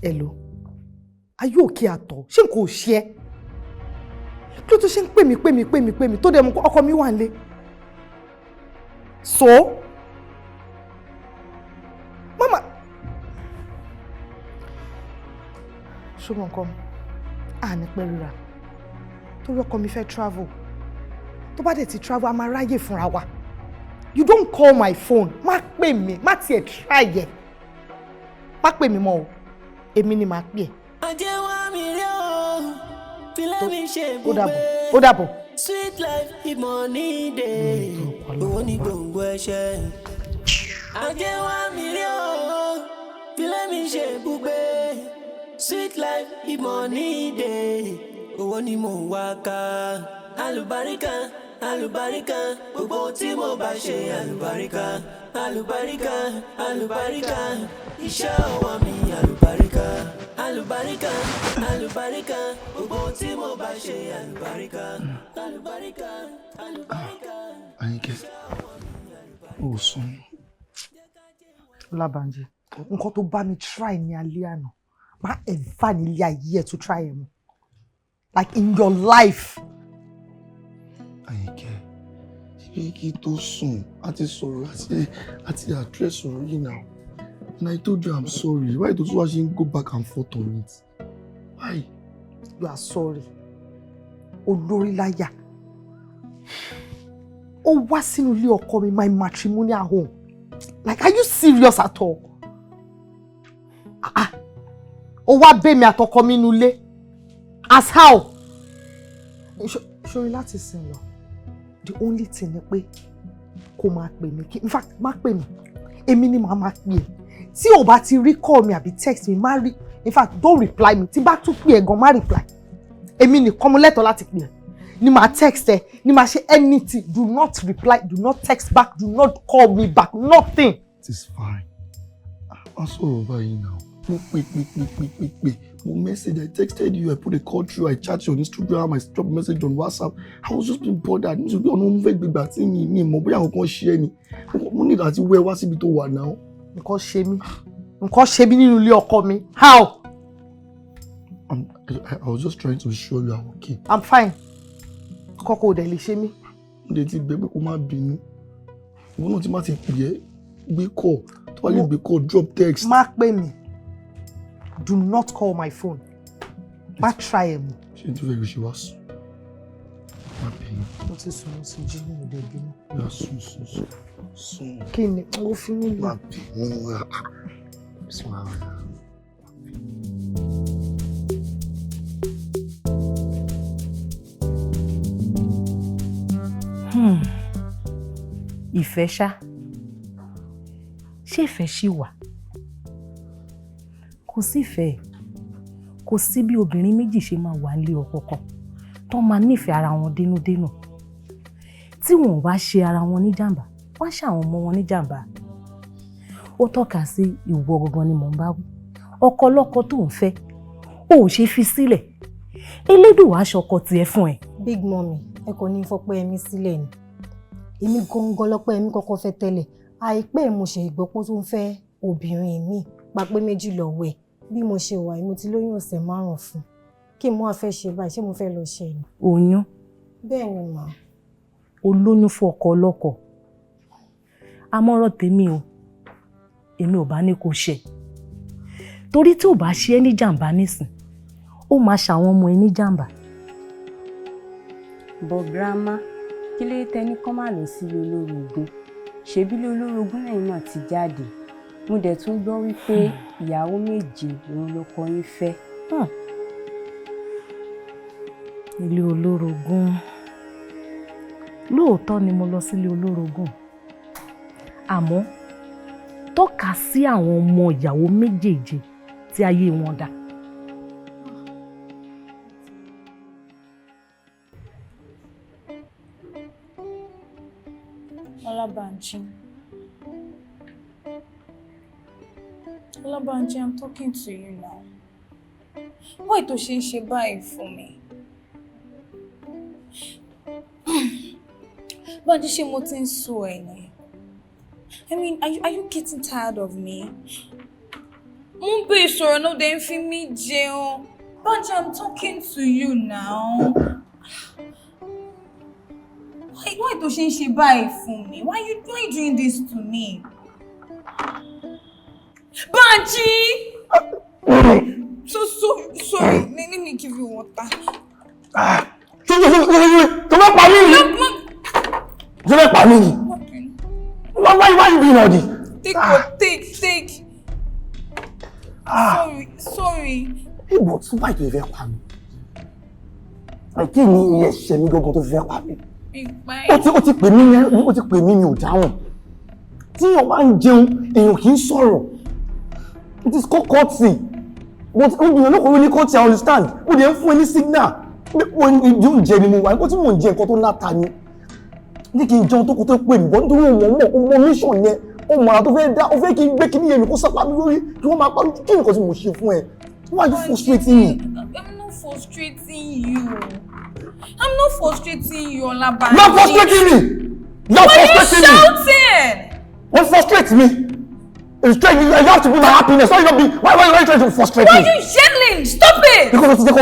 Hello. Are you okay at all? Ṣé n kò ṣe ẹ́? Kí ló tó ṣe ń pè mí tó dẹ̀ mú ọkọ mi wà nílé? So? Mama. Ṣùgbọ́n nǹkan àní pẹ́ ríra. Torí ọkọ mi fẹ́ travel. Tó bá dẹ̀ ti travel, a máa ráyè fúnra wa. You don't call my phone. Má pè mí, má tiẹ̀ try yẹ. Má pè mí mọ́ o. Èmi ni màá pè ẹ́. Ó dàbọ̀. Sweet life ìmọ̀ni dé owó ní gbòǹgbò ẹ̀ṣẹ̀. Ajẹ́wá mi rí o fílẹ̀ mi ṣe ibùgbé. Sweet life ìmọ̀ni dé owó ní mò ń wá ká. Àlùbáríkà àlùbáríkà gbogbo tí mo bá ṣe àlùbáríkà. Àlùbáríkà àlùbáríkà iṣẹ́ ọwọ́ mi àlùbáríkà. Àlùbáríkà, àlùbáríkà, gbogbo tí mo bá ṣe àlùbáríkà. Àlùbáríkà, àlùbáríkà. Àyìnkẹ́, ó sùn. Lábànjí, nǹkan tó bá mi try ní alẹ́ àná, má ever nílé ayé ẹ̀ tó try ẹ̀ mọ́. Like in your life. Àyìnkẹ́, ṣé kí tó sùn, àti sọ̀rọ̀ àti address ọ̀rọ̀ yìí now. And I told you I'm sorry. Why don't you actually go back and forth on it? Why? You are sorry. Olórí láyà. Ó wá sínú ilé ọkọ mi, my matrimonial home. Like, are you serious at all? Ó wá bẹ̀ mí àtọkọ mi nínú ilé. As how? Ṣorí láti sìn lọ. The only thing ni pé kó máa pè mí. In fact, má pè mí. Èmi ni màá máa pè é. Tí o bá ti rí call mi àbí text mi, má rí. In fact, don't reply me. Tí bá tún pè ẹ́ gan, má reply. Èmi nìkan mo lẹ́tọ̀ọ́ láti pè ẹ́. Ni máa text ẹ, ni máa ṣe anything. Do not reply, do not text back, do not call me back, nothing. It is fine. I'm sorry about you now. Mo Mo message, I texted you, I put a call through, I chat you on Instagram, I dropped a message on WhatsApp. I was just being bothered. Mo ṣe bí ọ̀nà òun fẹ́ gbégbá tí mi mọ̀ bóyá nǹkan ṣe é ni. Mo ní láti wẹ́ wá síbi tó wà náà. Nǹkan ṣe mí. Nǹkan ṣe mí nínú ilé ọkọ mi. How? I was just trying to assure you I'm okay. I'm fine. Kọ́kọ́ ò dẹ̀ lè ṣe mí. Mo dẹ̀ ti bẹ̀ pé kó má bínú. Ìwọ náà ti má ti pè é gbé call. Tó bá lè gbé call, drop text. Má pè mí. Do not call my phone. Má try ẹ̀ mọ́. Ṣé tí o fẹ́ kí o ṣe wá sùn? Má bínú. Mo ti sùn, mo ti jí ní òde bínú. Yà sùn. Kí ni mo fi mí lọ? Má bínú. Sùn ara. Ìfẹ́ ṣá, ṣé ìfẹ́ ṣì wà? Kò sí ìfẹ́, kò sí bí obìnrin méjì ṣe máa wà nílé ọkọ kan tó máa nífẹ̀ẹ́ ara wọn dénúdénú. Tí wọn ò bá ṣe ara wọn níjàmbá, wọ́n ṣe àwọn ọmọ wọn níjàmbá. Ó tọ́ka sí ìwọ gangan ni mò ń bá wí. Ọkọ lọ́kọ tó ń fẹ́, ó ò ṣe fi sílẹ̀. Elédùà aṣọ ọkọ tiẹ̀ fún ẹ. Big mommy, ẹ kò ní fọpẹ́ ẹ̀mí sílẹ̀ ni. Èmi gangan lọ́pọ̀ ẹ̀mí kọ́kọ́ fẹ́ tẹ́lẹ̀. Àìpẹ́ mo ṣe ìgbọ́pọ̀ tó ń fẹ́ obìnrin mi papẹ́ méjì lọ́wọ́ ẹ̀. Bí mo ṣe wà, mo ti lóyún ọ̀sẹ̀ 5 fún. Kí mo wá fẹ́ ṣe báyìí, ṣé mo fẹ́ lọ ṣe ni? Oyún. Bẹ́ẹ̀ ni mà. Olóyún fún ọkọ ọlọ́kọ. Àmọ̀ràn tèmi o, èmi ò bá ní kó ṣe. Torí tí ò bá ṣe ẹ́ ní jàǹbá nísìn, ó máa ṣàwọn ọmọ ẹ ní jàǹbá. But grandma, kí ló tẹni kọ́ máa lọ sí olórogún? Ṣebí olórogún lẹ́yìn náà ti jáde. Mo dẹ̀ tún gbọ́ wípé ìyàwó 7 òun lọkọ yín fẹ́. Ilé olórogún. Lóòótọ́ ni mo lọ sílé olórogún. Àmọ́ tọ́ka sí àwọn ọmọ ìyàwó méjèèjì tí ayé wọn dá. Olabanji, I'm talking to you now. Why tó ṣe ń ṣe báyìí fún mi? Banji, ṣé mo ti ń sú ẹ ni? I mean, are you getting tired of me? Mo ń bẹ ìṣòro náà dẹ̀ ń fi mí jẹun. Banji, I'm talking to you now. Why tó ṣe ń ṣe báyìí fún mi? Why you doing this to me? Banji! So sorry. Let me give you water. Tó bá pa mí ni. Tó bá pa mí ni. Why you doing all this? Take. Sorry. Hey, but why do you fẹ́ pa mí? Kí ni ẹ̀ṣẹ̀ mi gangan tó fẹ́ pa mí? Ó ti pè mí ní ò dáhùn. Tí èèyàn bá ń jẹun, èèyàn kì í sọ̀rọ̀. It is called courtesy. But obìnrin olókòwò ní courtesy, I understand. Ó dẹ̀ ń fún ẹ ní signal. Ìdí oúnjẹ ni mo wà, nǹkan tí mò ń jẹ nǹkan tó láta ni. Ní kí n jẹun tó kó tó pè mí, bọ́ nítorí ọmọ mission yẹn, ó mọ̀ ara tó fẹ́ dá, ó fẹ́ kí n gbé kíní yẹn mi kó sápá mi lórí, kí wọ́n máa pa kí nǹkan tí mo ṣe fún ẹ. Why are you frustrating me? I'm not frustrating you. I'm not frustrating you, Olabanji. You're frustrating me! You're frustrating me! Why are you shouting? What frustrates me? It's trying, you have to be my happiness. Why are you trying to frustrate me? Why are you yelling? Stop it! Because you're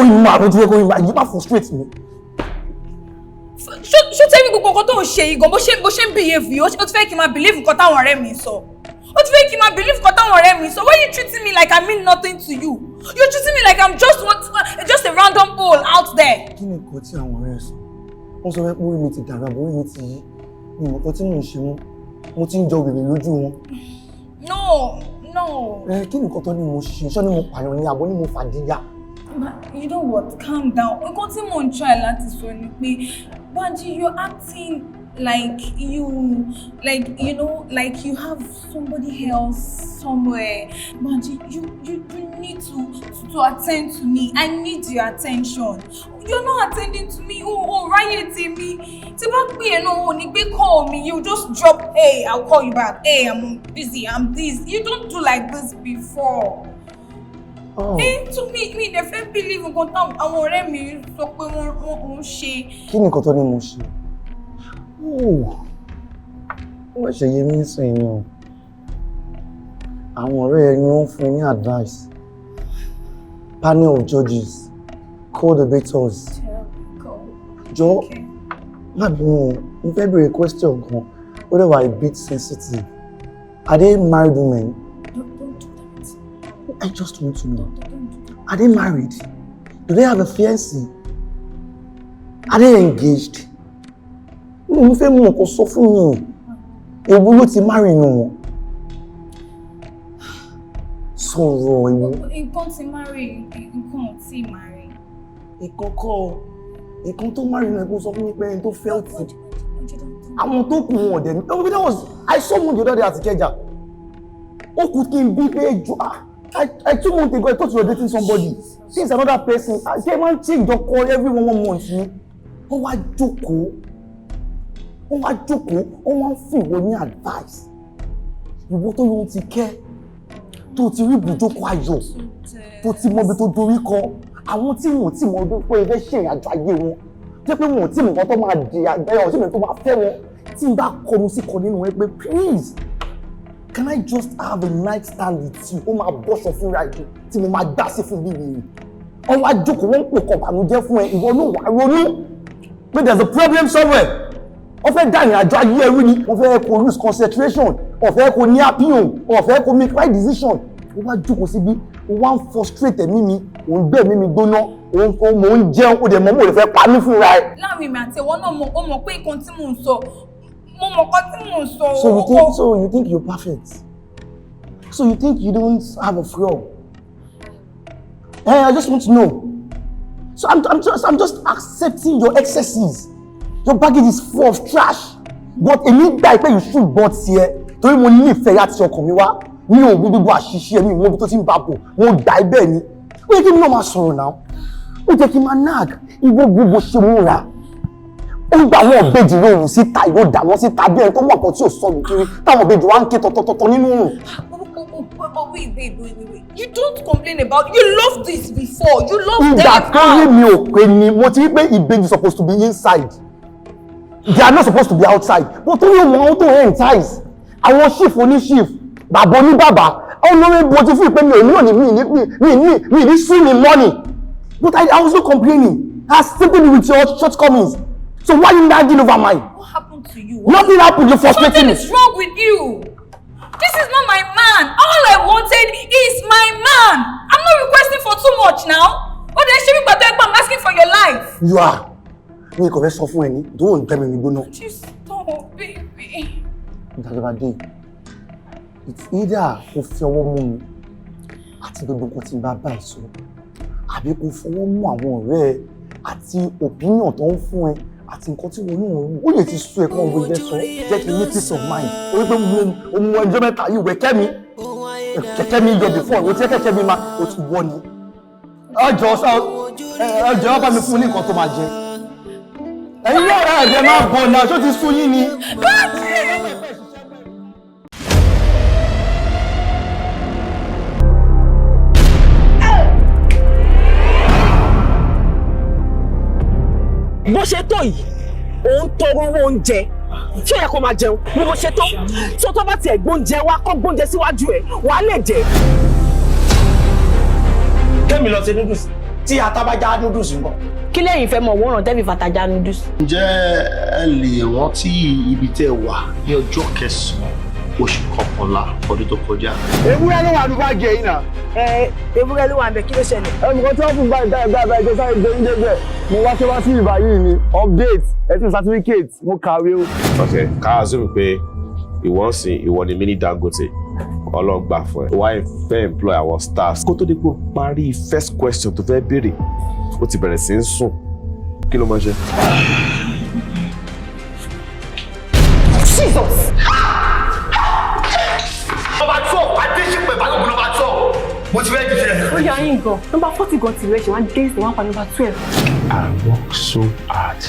going mad. You can't frustrate me. Ṣó tell me gbogbo nǹkan tó ń ṣe yìí gan bó ṣe ń behave yìí ó ti fẹ́ kí n máa believe nǹkan táwọn ọ̀rẹ́ mi sọ. Ó ti fẹ́ kí n máa believe nǹkan táwọn ọ̀rẹ́ mi sọ. Why are you treating me like I mean nothing to you? You're treating me like I'm just a random hole out there. Kí ni nǹkan tí àwọn ọ̀rẹ́ sọ? Wọ́n sọ pé orí mi ti dàrú àbọ̀ orí mi ti yí. Ní nǹkan tí mò ń ṣe wọn, mo ti ń jọ wèrè lójú wọn. No. Kí ni nǹkan tó ní mo ṣe? Ṣọ́ ni mo pààyàn ní àbọ̀ ni mo fàdíyà? You know what? Calm down. Nǹkan tí mò ń try láti sọ ni pé Banji, you're acting like you have somebody else somewhere. Banji, you need to attend to me. I need your attention. You're not attending to me. Ráyè tèmi. Tí bá pè é náà ò ní gbé call me. You just drop, hey, I'll call you back. Hey, I'm busy. I'm this. You don't do like this before. To me, they fẹ́ believe nǹkan táwọn àwọn ọ̀rẹ́ mi sọ pé wọ́n ń ṣe. Kí ni nǹkan tó ní mo ṣe? Wọ́n ṣe yé mi sìn yín o. Àwọn ọ̀rẹ́ ẹ ni wọ́n fún ní advice. Panel of judges, co-debaters. Jọ, má bínú, mo fẹ́ béèrè question kan. Ó dẹ̀ wà a bit sensitive. Are they married women? I just want to know. Are they married? Do they have a fiancé? Are they engaged? Mo fẹ́ mú ọkọ sọ fún mi. Èwo ló ti marry nù wọn? Sọ̀rọ̀ èwo. Nǹkan ti marry, nǹkan ò tí marry. Ìkọ̀kọ̀ nǹkan tó marry náà kó sọ fún mi pé ẹni tó fẹ́ ti. Àwọn tó kù wọn ọ̀dẹ̀ ni. I saw one the other day at Ikeja. Ó kù kí n bí pé jù. I 2 months ago, I thought you were dating somebody. Since another person, I came and change your call every 1 month. Ó wá jókòó. Ó wá fún ìwọ ní advice. Ìwọ tó yóò ti kẹ́, tó ti rí ibùjókòó ayọ̀, tó ti mọ ibi tó dorí kọ. Àwọn tí wọn ò tí mọ ọdún pé ẹgbẹ́ ṣe ìrìnàjò ayé wọn. Jẹ́ pé wọn ò tí mọ nǹkan tó máa di àgbẹ̀yọ̀ ọ̀sẹ̀ mi tó máa fẹ́ wọn. Tí n bá kọnu sí kan nínú ẹ pé please. Can I just have a night stand with you? Ó máa bọ́ṣọ fún ráìdì tí mo máa gbá sí fún bíbí rẹ̀. Wọ́n wá jókòó wọ́n ń pè kọ̀ bànújẹ́ fún ẹ, ìwọ ló wà ronú. But there's a problem somewhere. Wọ́n fẹ́ dá ìrìnàjò ayé ẹrú ni, wọ́n fẹ́ kó lose concentration, wọ́n fẹ́ kó ní opinion, wọ́n fẹ́ kó make right decision. Wọ́n wá jókòó síbí, wọ́n wá ń frustrate ẹ̀mí mi, òun gbé ẹ̀mí mi gbóná, mò ń jẹun, ó dẹ̀ mọ́ mo lè fẹ́ pa mí fúnra ẹ̀. Láàrin mi àti ìwọ náà ó mọ̀ pé nǹkan tí mò ń sọ. So you think you're perfect? So you think you don't have a flaw? I just want to know. So I'm just accepting your excesses. Your baggage is full of trash. But èmi gbà pé you should but here. Torí mo ní ìfẹ́ láti ọkàn mi wá. Mi ò gbogbo àṣìṣe mi mo bí tó ti ń babo. Mo gbà ibẹ̀ ni. Ó yẹ kí mi náà máa sọ̀rọ̀ náà. Ó jẹ́ kí n máa nag. Ìwọ gbogbo ṣe múra. Ó gba àwọn ọ̀bẹ́jì lóhùn síta yóò dà wọ́n síta bí ẹni tó mọ̀ kan tí ò sọ̀rọ̀ kiri táwọn ọ̀bẹ́jì wá ń ké tọ̀tọ̀tọ̀ nínú òrùn. Wait. You don't complain about it. You loved this before. You loved them. Ìgbà tó rí mi ò pé ni mo ti rí pé ìbejì supposed to be inside. They are not supposed to be outside. But tó yẹ wọn tó rẹ̀ ń ties. Àwọn chief oní chief, bàbá oní bàbá. Olórí bo ti fún ìpè mi ò ní òní mi ní swim in money. But I was not complaining. I has something to do with your shortcomings. So why are you nagging over mine? What happened to you? Nothing happened. You're frustrating me. Something is wrong with you. This is not my man. All I wanted is my man. I'm not requesting for too much now. Oh, then she but I'm asking for your life. You are. Mi kò fẹ́ sọ fún ẹni. Don't tell me mi gbóná. Just stop, baby. Ìdàgbàdé. It's either kò fi ọwọ́ mú mi àti gbogbo nǹkan tí n bá bá ẹ sọ. Àbí kò fọwọ́ mú àwọn ọ̀rẹ́ ẹ àti opinion tó ń fún ẹ àti nǹkan tí wọn ní wọn ó lè ti sún ẹ kọ́ ọgbọ́n jẹ́ sọ jẹ́ kí n ní peace of mind. Orí pé mo mú ẹjọ́ mẹ́ta yìí wẹ̀ kẹ́mi yọ before o ti kẹ́kẹ́ mi máa o ti wọ́ ni. Ọjọ́ bá mi fún ní nǹkan tó máa jẹ. Ẹ̀yin yóò rà ẹ̀jẹ̀ máa bọ̀ náà ṣó ti sún yín ni. bó ṣe tó yìí òun tọrọ owó oúnjẹ tí ó yẹ kó máa jẹun bí mo ṣe tó tó tó bá tiẹ̀ gbóúnjẹ wá kó gbóúnjẹ síwájú ẹ̀ wàá lè jẹ. kémi lọ sí noodles tí ata bá já noodles nǹkan. kí lẹ́yìn fẹ́ mọ̀ wọ́n ràn tẹ́bi fàtàjà noodles. ǹjẹ́ ẹ lè rántí ibi tẹ́ wà ní ọjọ́ kẹsàn-án oṣù kọkànlá ọdún tó kọjá? ewúrẹ́ ló wà ní báàgì ẹ̀yìn náà. ewúrẹ́ ló wà ń bẹ kí ló ṣẹlẹ̀. ẹnìkan tí wọ́n fún báyìí dáadáa ẹjọ́ sáré jẹ oúnjẹ bẹ́ẹ̀ mo wá sí ìbá yìí ni update ẹtí certificate mo kàwé o. ok ká assume pé ìwọ ń sìn ìwọ ni mini Dangote ọlọ́gbà fún ẹ wá fẹ́ employ our stars. kó tó dé pé o parí first question tó fẹ́ béèrè ó ti bẹ̀rẹ̀ sí ń sùn kí ló máa ṣe. Jesus. Number 12, Adéṣepẹ̀ Balógun number 12. Mo ti fẹ́ di ṣe. Ó yà yín gan. Number 40 gan ti rẹ̀ ṣe wọ́n dé ìsìn wọn pa number 12. I work so hard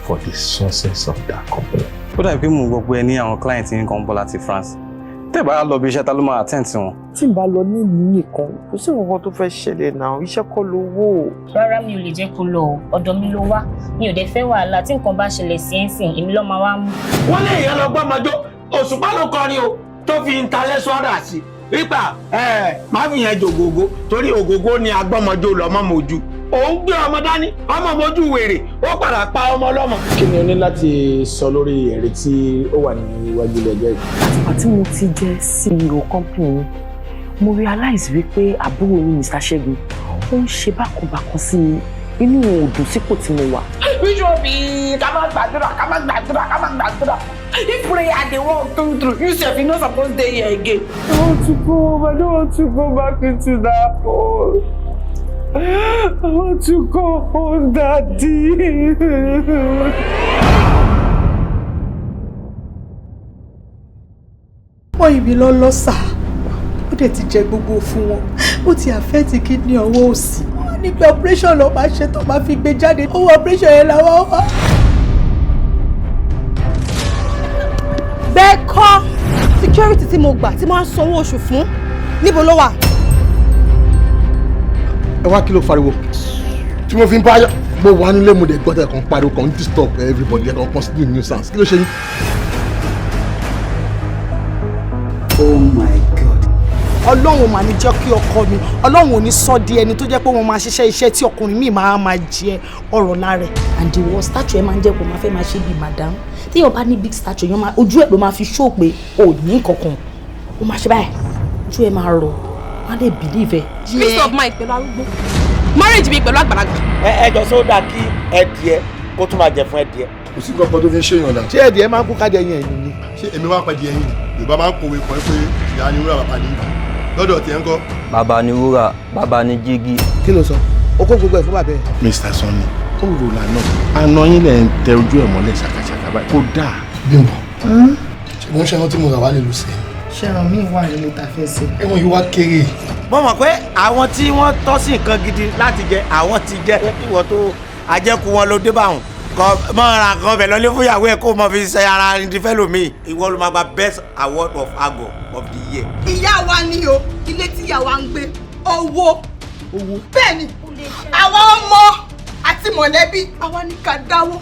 for the success of that company. Ó dàbí pé mo gbọ́ pé ẹ ní àwọn client yín kan bọ̀ láti France. Tẹ́ bá lọ bí iṣẹ́ ta ló máa attend sí wọn. tí n bá lọ ní ìlú nìkan kò sí nǹkan tó fẹ́ ṣẹlẹ̀ náà iṣẹ́ kọ́ lówó. rárá mi ò lè jẹ́ kó lọ ọ̀dọ̀ mi ló wá mi ò dẹ̀ fẹ́ wàhálà tí nǹkan bá ṣẹlẹ̀ sí ẹ̀sìn èmi ló máa wá mú. Wọ́n lé èèyàn lọ gbọ́ ọmọjọ́ Òṣùpá ló kọrin o tó fi ń talẹ́ sọ́dà sí wípà má fi yẹn jògógó torí ògógó ni agbọ́mọjọ́ lọ́mọ mojú. Òun gbé ọmọ dání ọmọ mojú wèrè ó padà pa ọmọ ọlọ́mọ. kí ni o ní láti sọ lórí ẹ̀rí tí ó wà ní iwájú ilé ẹjọ́ yìí? Àtìgbà tí mo ti jẹ́ CEO company mo realize wípé àbúrò mi Mr. Ṣẹ́gun ó ń ṣe bákanbákan sí mi inú òdùn sípò tí mo wà. Bíṣọ̀bì ká má gbàdúrà. If prayer dey work through you sef you no suppose dey here again. I want to go home. I don't want to go back into that hole. I want to go home, Daddy. wọ́n ibi lọ lọ́sà ó dẹ̀ ti jẹ gbogbo fún wọn ó ti àfẹ́ẹ̀tì kídìní ọwọ́ òsì wọ́n ní pé operation lọ máa ṣe tó máa fi gbé jáde owó operation yẹn làwọn wá. bẹ́ẹ̀ kọ́ security tí mo gbà tí mo ń sanwó oṣù fún níbo ló wà. ẹ wá kí ló fariwo tí mo fi ń bá mo wà nílé mo dé gbọ́dọ̀ kan pariwo kan disturb everybody ẹ̀ kan consider nuisance kí ló ṣe yín. Oh my God. Ọlọ́run mà ní jẹ́ kí ọkọ mi Ọlọ́run ò ní sọ di ẹni tó jẹ́ pé wọ́n máa ṣiṣẹ́ iṣẹ́ tí ọkùnrin mi máa jẹ ọ̀rọ̀ lára ẹ̀. And the worst statue ẹ máa ń jẹ́ kó máa fẹ́ máa ṣe bí madam tí yóò bá ní big statue yẹn máa ojú ẹ̀ ló máa fi show pé ò ní kankan ó máa ṣe báyìí ojú ẹ̀ máa rọ̀ wọ́n á lè believe ẹ̀. peace of mind pẹ̀lú arúgbó marriage mi pẹ̀lú àgbàlagbà. ẹ jọ sódà kí ẹdìẹ kó tún máa jẹ fún ẹdìẹ. kò sí nǹkan tó fi ń ṣèyàn náà. ṣé ẹdìẹ máa ń kú kájẹ yẹn ẹ̀yìn ni. ṣé èmi wá pẹ́ di ẹyin Yorùbá máa ń kòwé kan pé ìyá ni wúrà bàbá ni ìgbà lọ́dọ̀ tiẹ̀ ń kọ́. Bàbá ni wúrà bàbá ni jígí. kí ló sọ o kó gbogbo ẹ̀ fún bàbá ẹ̀. Mr. Sunny ó rò lànà àná yín lẹ̀ ń tẹ ojú ẹ̀ mọ́lẹ̀ ṣàkàṣàkà báyìí kó dáa. Bímbọ́ ṣùgbọ́n ṣẹ́ran tí mo rà wá nílùú sẹ́yìn. ṣẹ́ran mi wà nínú tàfẹ́ sí. ẹ̀wọ̀n yìí wá kéré. mo mọ̀ pé àwọn tí wọ́n tọ́ sí nǹkan gidi láti jẹ àwọn ti jẹ ìwọ tó àjẹkù wọn ló dé báwọn kọ mọ ra kan bẹ̀ lọ́lé fún ìyàwó ẹ̀ kó mọ fi ṣe ara ẹni fẹ́ lómi ìwọ ló máa gba best award of Agbon of the year. ìyá wa ni o ilé tí ìyá wa ń gbé owó bẹ́ẹ̀ ni àwọn ọmọ àti mọ̀lẹ́bí àwa ní ká dáwó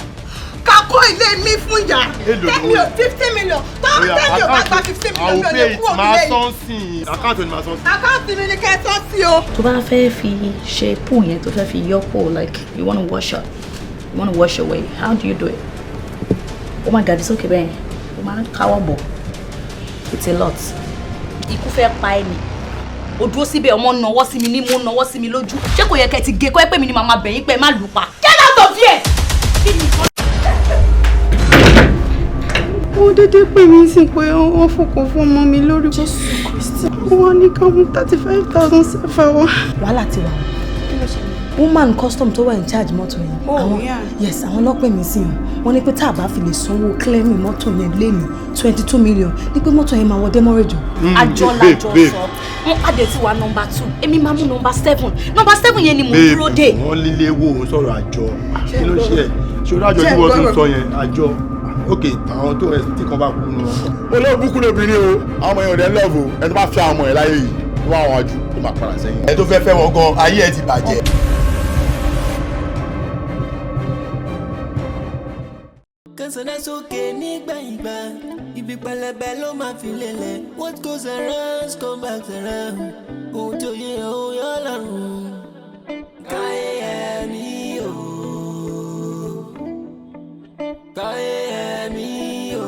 ká kọ́ ilé mi fún ìyá 10 million 50 million tọ́wọ́ 10 million bá gba 50 million mi ò lè kú òun lẹ́yìn. àkáǹtì ni màá sọ sí. àkáǹtì mi ni kẹ́ ẹ sọ sí o. tó bá fẹ́ fi ṣe pool yẹn tó fẹ́ fi yọ pool like you wanna wash up you wanna wash away how do you do it? Oh my God, it's okay bẹ́ẹ̀ o máa ń káwọ́ bọ̀ it's a lot. ikú fẹ́ pa ẹni o dúró síbẹ̀ ọmọ nawọ́ sí mi ní mo nawọ́ sí mi lójú ṣé kò yẹ kẹ́ ti gé kọ́ ẹ pé mi ni màmá bẹ̀yìn pé má lù pa. get out of here. ó dédé pè mí sí pé wọ́n fòkàn fún ọmọ mi lórí. Jésù Kristi. wọ́n ní ká mú 35,000 sẹ́fà wá. wàhálà ti wà woman custom tó wà in charge mọ́tò yẹn. Oh, yeah. Yes, àwọn ọlọ́pẹ̀ mi sí wọn wọ́n ní pé tá a bá fi lè sanwó clearing mọ́tò yẹn lémi 22 million ní pé mọ́tò yẹn máa wọ dẹ́mọ́rẹ́jọ. àjọ làjọ sọ wọn adé tí wà number 2 èmi máa mú number 7 number 7 yẹn ni mo dúró dé. wọ́n líle wo sọ̀rọ̀ àjọ kí ló ṣe ẹ̀ ṣé o dájọ́ tí wọ́n tún sọ yẹn àjọ ok àwọn tó ẹ̀ tí kan bá kú nù. olóògùn lóbìnrin o àwọn ọmọ yẹn ò dẹ́ lọ́ọ̀bù ẹ tó bá fi àwọn ọmọ yẹn láyé yìí tó wà wọn àjù tó máa padà sẹ́yìn. ẹ tó fẹ́ fẹ́ wọn gan ayé ẹ ti bàjẹ́. sánà sókè nígbà ìgbà ibi pẹlẹbẹ ló máa fi lélẹ̀. What goes around come back around. Ohun tó yẹ ó yọ lọ́rùn. Káyé ẹ̀mí o. Káyé ẹ̀mí o.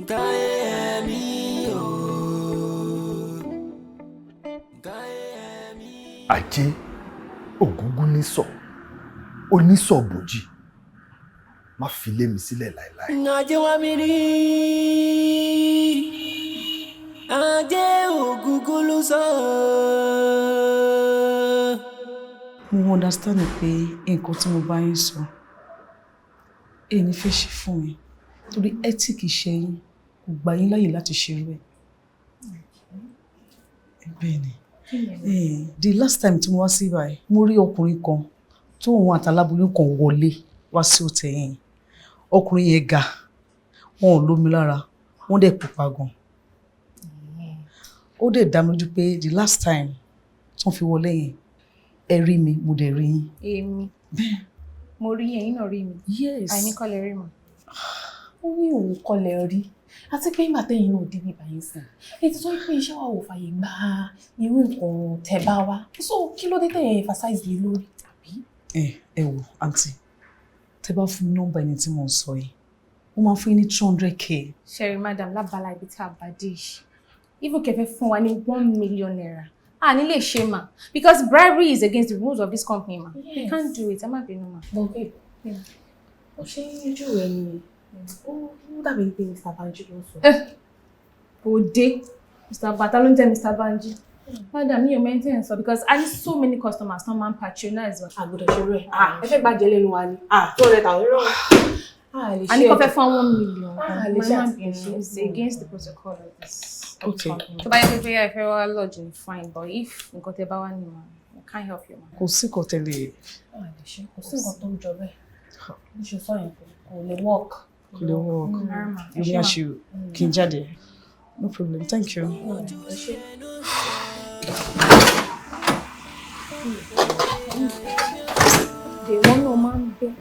Káyé ẹ̀mí o. Ajé ògúngún nísọ̀ onísọ̀ bòjì má fi lé mi sílẹ̀ láéláé. Ajé wa mi rí. Ajé ògúngún ló sọ. Mo understand pé nǹkan tí mo bá yín sọ ẹni fẹ́ ṣe fún mi torí ethic iṣẹ́ yín kò gbà yín láyè láti ṣerú ẹ̀. Bẹ́ẹ̀ ni the last time tí mo wá sí ibàyìí mo rí ọkùnrin kan tó òun àtàlábùlé kan wọlé wá sí òtẹ̀ yẹn. Ọkùnrin yẹn ga wọn ò lómi lára wọn dẹ̀ pupa gan. Ó dẹ̀ dá mi lójú pé the last time tí wọ́n fi wọlé yẹn ẹ rí mi mo dẹ̀ rí yín. Èmi mo rí ẹ̀yin náà rí mi. Yes. Àìní kọ́lẹ̀ rí mi. Ó ní òun kọ́lẹ̀ rí àti pé ìgbà tẹ́yìn náà dé bíbá yín sìn ètò tó ń pè iṣẹ́ wa ò fàyè gba irú nǹkan tẹ́ bá wa so kí ló dé tẹ̀yìn emphasize lé lórí tàbí. Ẹ wò àǹtí tẹ́ bá fún mi nọ́mbà ẹni tí mo ń sọ yìí ó máa fún yín ní 200k. Sherry madam lábala ibi tí a bá dé yìí even kẹfẹ́ fún wa ní 1 million naira a ní lè ṣe mà because bribery is against the rules of this company ma. Yes. We can't do it ẹ má bínú ma. But babe ó ṣe ń jù rẹ ni ó dàbí pé Mr. Banji ló sọ. Òde Mr. Bata ló ń jẹ́ Mr. Banji. Madam mi ò maintain so because I need so many customers tó máa ń patronize wa. Àgùdọ̀ ṣe rẹ̀ ẹ fẹ́ gbàjẹ́ lẹ́nu wa ni 200,000 rẹ̀ a ní kó fẹ́ fún 1 million. It's against the protocol of this. Okay. Tó bá yẹ pé ẹ fẹ́ wá lodge ni fine but if nǹkan tẹ́ bá wá ní ma I can't help you ma. Kò sí nǹkan tẹ́lẹ̀. Kò sí nǹkan tó ń jọ bẹ́ẹ̀ ní ṣe sọ yẹn kò lè work. Kò lè work. Èmi àṣì kí n jáde. No problem, thank you. Wọ́n náà máa ń bẹ́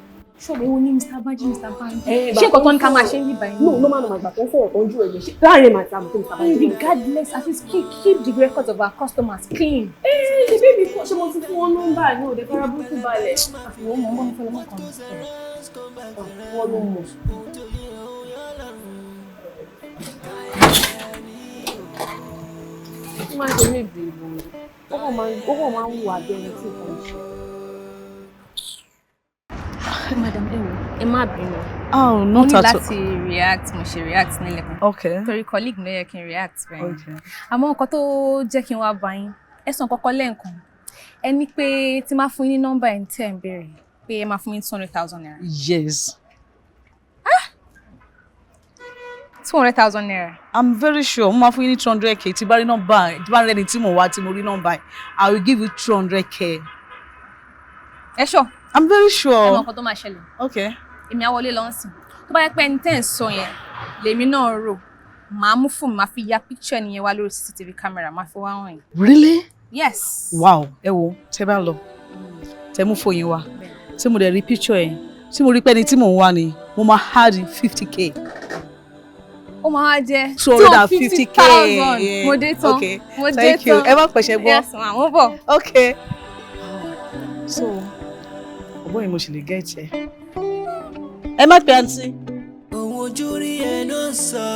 ṣọ́ọ̀bù ewu ní Mr. Banji Mr. Banji. Ṣé nǹkan tó ní ká máa ṣe ń bí báyìí? No máa gbà tó ń sọ̀rọ̀ tó ń jù ẹ̀jẹ̀ ṣe láàrin màtí àmọ̀ tó Mr. Banji. Regardless, at least keep the records of our customers clean. Ṣé bébí kọ́ ṣé mo ti fún wọn nọ́mbà ní òde fara burúkú balẹ̀? Àfihàn mọ̀ mọ́ mi fẹ́ lọ́mọ kan ní sọ̀rọ̀. Wọ́n ló mọ̀. Ó máa ń ṣe mí ìbìrìbò mi. Ó kàn máa ń wà bí ẹni tí kò ń ṣe. Madam ẹ má bínú. Oh, not at all. Mo ní láti react, mo ṣe react nílẹ̀ kan. Okay. Torí colleague ló yẹ kí n react bẹ́ẹ̀. Okay. Àmọ́ nǹkan tó jẹ́ kí n wá bá yín, ẹ sọ kọ́kọ́ lẹ́ẹ̀kan. Ẹ ní pé tí máa fún yín ní nọ́mbà ẹ̀ ń tẹ̀ ń béèrè pé ẹ máa fún mi 200,000 naira. Yes. 200,000 naira. I'm very sure. Mo máa fún yín ní 200k tí bá rí nọ́mbà tí bá rí ẹni tí mo wá tí mo rí nọ́mbà I will give you 200k. Ẹ sure? I'm very sure. Ẹ mọ nǹkan tó máa ṣẹlẹ̀. Okay. Èmi á wọlé lọ nsìn. Tó bá yẹ pé ẹni tẹ́ ń sọ yẹn lèmi náà rò màá mú fóònù màá fi ya picture nìyẹn wá lórí CCTV camera màá fi wá hàn yín. Really? Yes. Wow. Ẹ wo tẹ́ bá lọ tẹ́ mú fóònù yín wá tí mo dẹ̀ rí picture yẹn tí mo rí pé ẹni tí mò ń wá ni mo máa add 50k. Ó máa jẹ́ 250,000. Mo dé tán. Okay. Mo dé tán. Thank you. Ẹ má pẹ̀ṣẹ̀ gbọ́. Yes ma, mo bọ̀. Okay. So ọ̀bọ̀n yìí mo sì lè get ẹ. Ẹ má pe àǹtí. Ohun ojú rí ẹ náà sọ.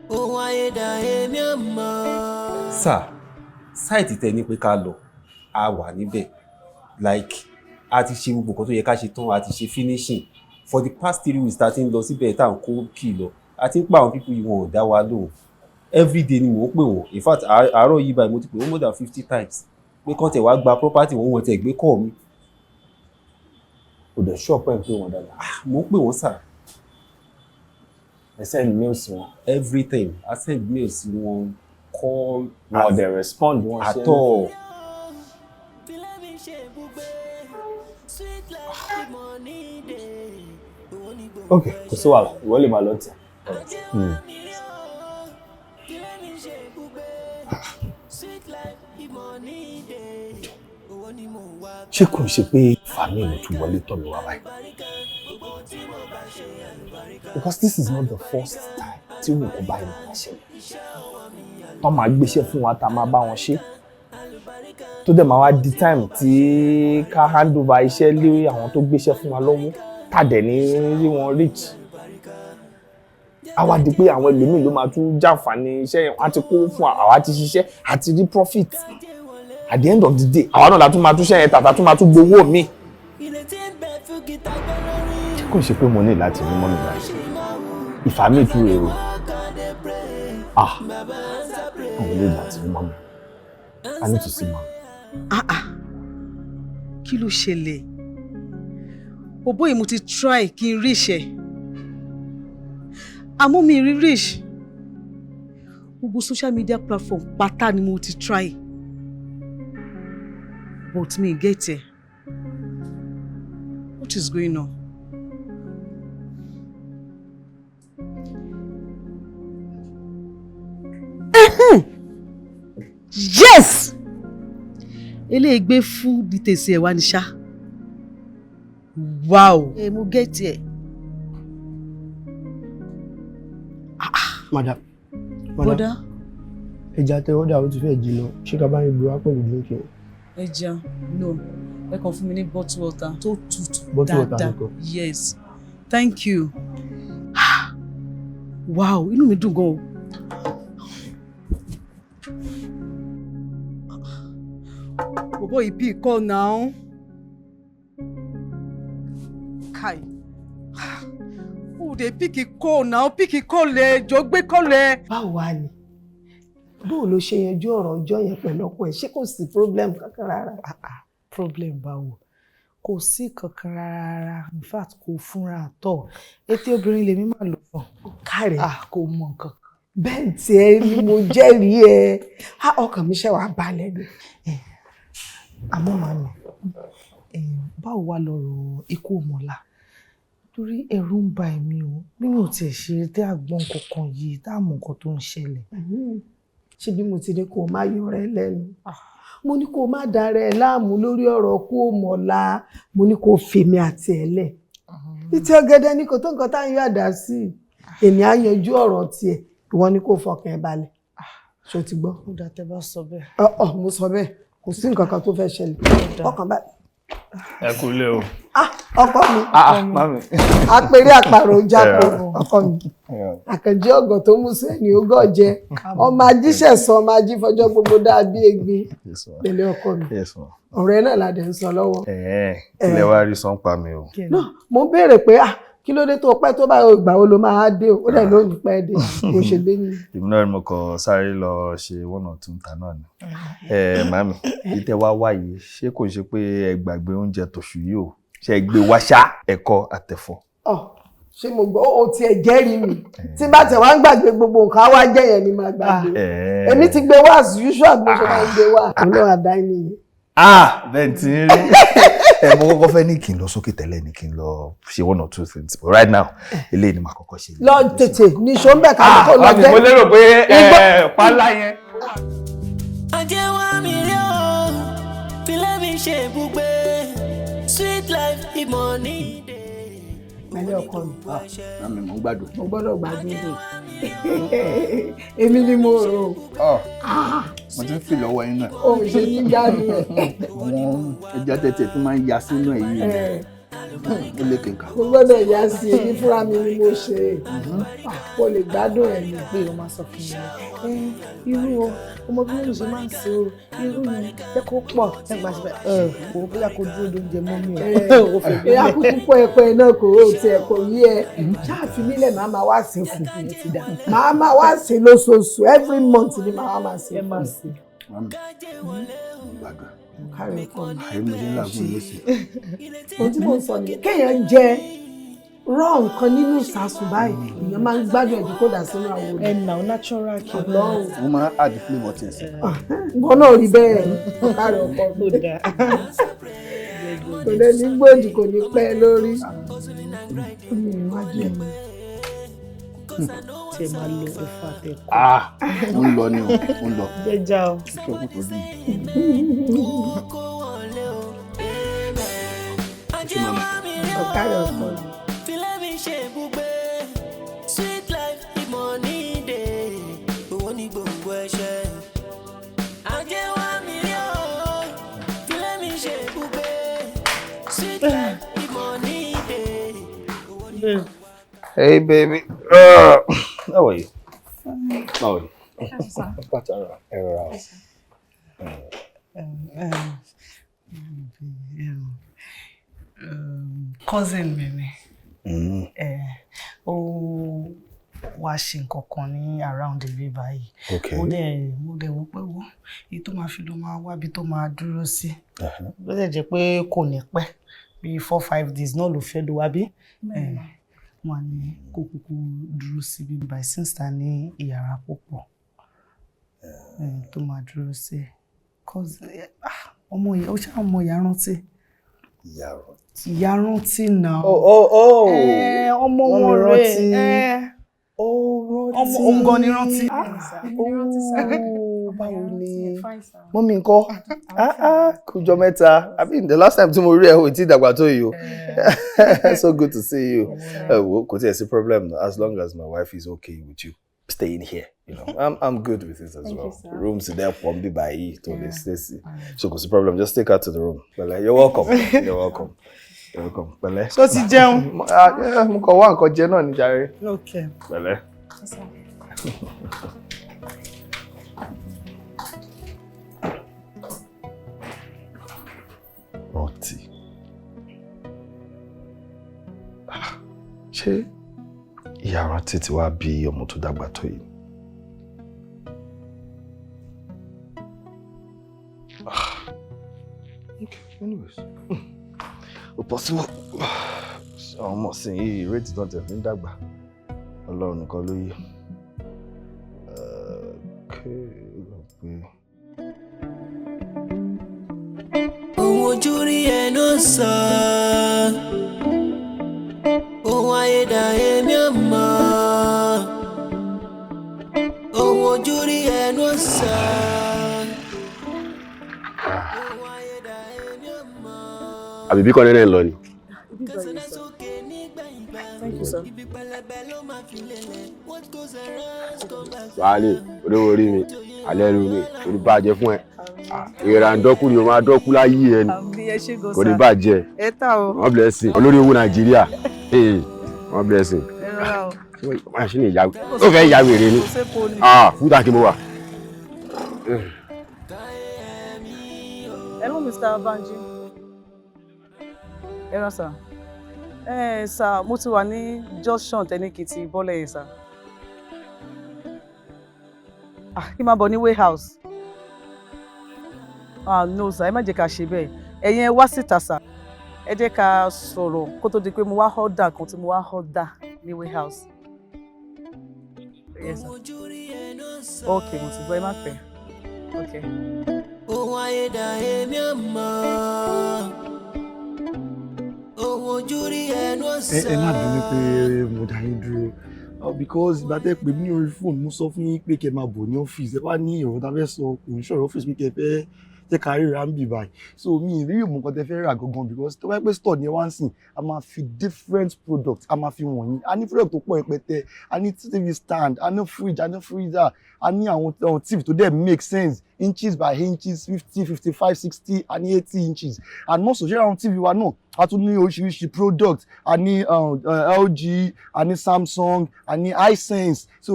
Ohun ayédáyé mi ò mọ̀. Sir, sáìtì tẹ ní pé ká lọ, a wà níbẹ̀. Like, a ti ṣe gbogbo nǹkan tó yẹ ká ṣe tán, a ti ṣe finishing. For the past 3 weeks, ta ti ń lọ síbẹ̀ tá à ń kó kì lọ. A ti ń pa àwọn people yìí wọn ò dá wa lóhùn. Every day ni mò ń pè wọ́n. In fact, àárọ̀ yìí báyìí mo ti pè wọ́n more than 50 times. Pé kán tẹ̀ wá gba property wọn tẹ̀ gbé call mi. O dẹ̀ ṣọ́ọ̀pù ẹ̀ pé wọ́n dáadáa. Mo ń pè wọ́n sà. Ẹ send mail sí wọn. Everything. I send mail sí wọn, call. Wọn dẹ̀ respond wọn ṣe. At all. Ok, kò sí wàhálà, ìwọ lè máa lọ tẹ̀. ṣé kò ń ṣe pé family ló tún wọlé tọ̀ mí wá báyìí? Because this is not the first time tí wọn kò bá ìmọ̀ wọn ṣẹlẹ̀. Wọ́n máa gbéṣẹ́ fún wa tá a máa bá wọn ṣe. Tó dẹ̀ máa wá di time tí ká hand over iṣẹ́ lé àwọn tó gbéṣẹ́ fún wa lọ́wọ́ tá dẹ̀ ní rí wọn reach. Àwa di pé àwọn ẹlòmíì ló máa tún jàǹfààní iṣẹ́ yẹn, wọ́n á ti kó fún àwa ti ṣiṣẹ́ àti rí profit. At the end of the day, àwa náà la tún máa tún ṣẹ́ yẹn tàtà tún máa tún gbowó mi. Ṣé kò ṣe pé mo ní láti rí mọ́mí báyìí? Ìfàmì tún rè o. Mo ní láti rí mọ́mí. I need to see mom. Kí ló ṣẹlẹ̀? Bọ̀bọ́ yìí mo ti try kí n reach ẹ̀. Àmọ́ mi rí reach. Gbogbo social media platform pátá ni mo ti try. But me get it. What is going on? Yes! Eléyìí gbé full details ẹ̀ wá ní ṣá. Wow! Mo get it. Madam. Brother? Ẹja tẹ ọ́dà ó ti fẹ́ jí lọ. Ṣé ká bá yín gbé wá pẹ̀lú drink yẹn? Ẹja, no. Ẹ kàn fún mi ní bottle water tó tutù Bottle water dáadáa. nìkan. Yes. Thank you. Wow, inú mi dùn gan o. Bọ̀bọ́ yìí bí call now. Kai. Oh, they pick a call now. Pick a call ẹ̀, jọ gbé call ẹ̀. Báwo wá ni? Bóò ló ṣe yanjú ọ̀rọ̀ ọjọ́ yẹn pẹ̀lú ọkọ ẹ̀? Ṣé kò sí problem kankan rárá? Problem báwo? Kò sí kankan rárá. In fact, kò fúnra àtọ̀. Ètè obìnrin lèmi máa lò fún. Káre. Kò mọ nǹkan. Bẹ́ẹ̀ tí ẹ ni mo jẹ́rìí ẹ. Ọkàn mi ṣe wá balẹ̀ ni. Àmọ́ màmí, báwo wá lọ̀rọ̀ Ikuomola? Torí ẹ̀rù ń ba èmi o. Bí mi ò tiẹ̀ ṣe tẹ́ àgbọn kankan yìí, tá àmọ́ nǹkan tó ń ṣẹlẹ̀. Ṣé bí mo ti ní kó o má yọ rẹ lẹ́nu? Mo ní kó o má da rẹ láàmú lórí ọ̀rọ̀ Ikuomola. Mo ní kó o fèmí àti ẹ̀ lẹ̀. Ìtì ọ̀gẹ̀dẹ̀ ni kò tó nǹkan tá à ń yọ àdá sí. Èmi á yanjú ọ̀rọ̀ tiẹ̀. Ìwọ ni kó o fọkàn ẹ balẹ̀. Ṣé o ti gbọ́? Ó dà tẹ́ bá sọ bẹ́ẹ̀. Mo sọ bẹ́ẹ̀. Kò sí nǹkan kan tó fẹ́ ṣẹlẹ̀. Ọkàn bá. Ẹ kú ilé o. Ọkọ mi. Mami. Apèrè àpàrọ̀ Jatto ọkọ mi. Àkànjí ọ̀gọ̀ tó mú sí ẹni ogọ́ jẹ. Ọmọ ajíṣẹ́ sọ ọmọ ají fọjọ́ gbogbo dàbí egbin. Pẹ̀lẹ́ ọkọ mi. Ọ̀rẹ́ náà la dẹ̀ ń sọ lọ́wọ́. Ilé wa rí sọ́n pa mi o. Mo béèrè pé kí ló dé tó pẹ́ tó bá ìgbà wo ló máa dé o? Ó dẹ̀ ló ní pẹ́ dé. Mo ṣe dé ní. Èmi náà mo kàn sáré lọ ṣe one or two ta náà ni. Mami, ìtẹ́ wá wáyé, ṣé kò ṣe pé ẹ gbàgbé oúnjẹ tòṣù yìí o? Ṣé ẹ gbé wáṣá ẹ̀kọ́ àtẹ̀fọ́? Ṣé mo gbọ́ o tiẹ̀ jẹ́rìí mi? Tí bá tẹ̀ wá ń gbàgbé gbogbo nǹkan wá jẹ́ yẹn ni màá gbàgbé. Èmi ti gbé wá as usual bí mo ṣe máa ń gbé wá. Ọlọ́run àdá nìyẹn. Bẹ́ẹ̀ tí ń rí. Mo kọ́kọ́ fẹ́ ní kí n lọ sókè tẹ́lẹ̀ ní kí n lọ ṣe one or two things but right now eléyìí ni màá kọ́kọ́ ṣe. Lọ tètè ní ṣọ́nbẹ̀ ká ní kó lọ jẹ́. Mo lérò pé pálá yẹn. Ajẹ́ wá mi rí o, filẹ̀ mi ṣe ibùgbé, sweet life ìmọ̀ ní ìdè. Mẹ́lẹ́ ọkọ mi. Mami, mo ń gbádùn. Mo gbọ́dọ̀ gbádùn dè. Èmi ni mo rò. Mo ti ń fi lọ́wọ́ yín náà. O ṣe ní gbádùn ẹ̀. Àwọn ẹja tẹ̀tẹ̀ tó máa ń ya sínú ẹ̀ yìí. Ó lè kéka. Mo gbọ́dọ̀ yá sí i ní fúnra mi ni mo ṣe. Kò lè gbádùn ẹ̀ ní. Pé o máa sọ fún mi. Irú ọmọ bí mo ṣe máa ń ṣe o. Irú yẹn jẹ́ kó pọ̀. Ẹ gbà síbẹ̀. Kò bóyá kó dúró lóúnjẹ mọ́ mi o. Ìyá kúkú pọ̀ ẹ̀pẹ́ náà kò ó ti ẹ̀kọ́ yí ẹ. Ṣáàfì nílẹ̀ máa máa wá sí fún mi. Màá máa wá sí lóṣooṣù every month ni màá máa sí fún mi. Kárí ọkọ mi. Àyè mo ṣe ń làágùn lóṣù. Ohun tí mo sọ nìyẹn kéèyàn jẹ rọ nǹkan nínú ìsàsùn báyìí èèyàn máa ń gbádùn ẹ̀jú kó dà sínú àwọn olè. Ẹnà natural kí n lọ. Mo máa ń add flavour tí ẹ sí. Ìwọ náà rí bẹ́ẹ̀ kárí ọkọ mi. Kò lè ní gbòdì kò ní pẹ́ lórí. Tí ẹ máa lo ẹ̀fọ́ àtẹ̀kọ́. Ó ń lọ ni o, ó ń lọ. Jẹ́jà o. Ọ̀kadà ọkọ mi. Feel me ṣe bugbe. Sweet life the money dey. Owó ní gbogbo ẹ̀ṣẹ̀. Ajé wa mi rí o. Feel me ṣe bugbe. Sweet life the money dey. Hey baby. How are you? How are you? Cousin mi ni. Ó wá ṣe nǹkan kan ní around the river yìí. Okay. Mo dẹ̀ wò pé wo èyí tó máa fi lọ máa wá bí tó máa dúró sí. Bó dẹ̀ jẹ́ pé kò ní pẹ́ bí 4-5 days náà ló fẹ́ lò wá bí. Wọ́n á ní kó kúkú dúró síbi by since ta ní ìyàrá púpọ̀ tó máa dúró sí. Ọmọ yẹn ó ṣáà mọ ìyá rántí. Ìyá rántí náà. Ọmọ wọn rẹ̀. Ọmọ òǹgàn ni rántí. Báwo ni mọ́mí ńkọ́? Kújọ mẹ́ta. I mean the last time tí mo rí ẹ ò tí dàgbà tó yìí o. So good to see you. Kò tí ẹ sí problem as long as my wife is okay with you staying here. You know, I'm good with it as well. Rooms there for me by you to the Stacy. So kò sí problem. Just take her to the room. You're welcome. You're welcome. You're welcome. Pẹ̀lẹ́. Ṣó ti jẹun? Mo kàn wá nǹkan jẹ náà ní jàre. Okay. Pẹ̀lẹ́. Rántí. Ṣé ìyá Rántí ti wá bí ọmọ tó dàgbà tó yìí? Okay, anyways. Possible. Ọmọ sí yìí ìrètí náà tẹ̀ fi ń dàgbà. Ọlọ́run nìkan ló yé. Ohun ojú rí ẹnu sọ. Ohun ayédáyé mi ò mọ̀. Ohun ojú rí ẹnu sọ. Àbíbí kan nẹ́nẹ́ lọ ni. Thank you, sir. Wàhálì olówó orí mi, alẹ́ ru mi, kò ní bàjẹ́ fún ẹ. Ìrẹ̀rà ń dọ́kú ni o máa dọ́kú láyé ẹ ni. Kò ní bàjẹ́. Ẹ ta o. Wọ́n blessing. Olórí owó Nàìjíríà. Wọ́n blessing. Wọ́n ṣe ní ìyá. Ó fẹ́ ìyá wèrè ni. Fúdà kí mo wà. Hello, Mr. Banji. Hello, sir. Sir, mo ti wà ní junction Tẹ́níkìtì bọ́lẹ̀ yẹn, sir. Kí máa bọ̀ ní warehouse. No, sir, ẹ má jẹ́ ká ṣe bẹ́ẹ̀. Ẹ̀yin ẹ wá síta, sir. Ẹ jẹ́ ká sọ̀rọ̀ kó tó di pé mo wá order kan tí mo wá order ní warehouse. Yes, sir. Okay, mo ti gbọ́, ẹ má pẹ́. Okay. Ohun ayédáyé mi ò mọ̀. Ohun ojú rí ẹnu sọ. Ẹ má bínú pé mo dá yín dúró. Because ìgbà tẹ́ pè mí ní orí fóònù mo sọ fún yín pé kẹ́ máa bọ̀ ní ọ́fíìsì. Ẹ wá ní ìrọ̀ tá a fẹ́ sọ kò ní ṣọ̀rọ̀ ọ́fíìsì pé kẹ́ fẹ́ jẹ́ ká ríra ń bì báyìí. So mi ì rí ìmọ̀ nǹkan tẹ́ fẹ́ rà gangan because tó bá pẹ́ store ni ẹ wá ń sìn a máa fi different products a máa fi wọ̀nyí. A ní product tó pọ̀ rẹpẹtẹ, a ní TV stand, a ní fridge, a ní freezer, a ní àwọn TV tó dẹ̀ make sense inches by inches 50, 55, 60, a ní 80 inches. And most of àwọn TV wa náà a tún ní oríṣiríṣi product, a ní LG, a ní Samsung, a ní Hisense. So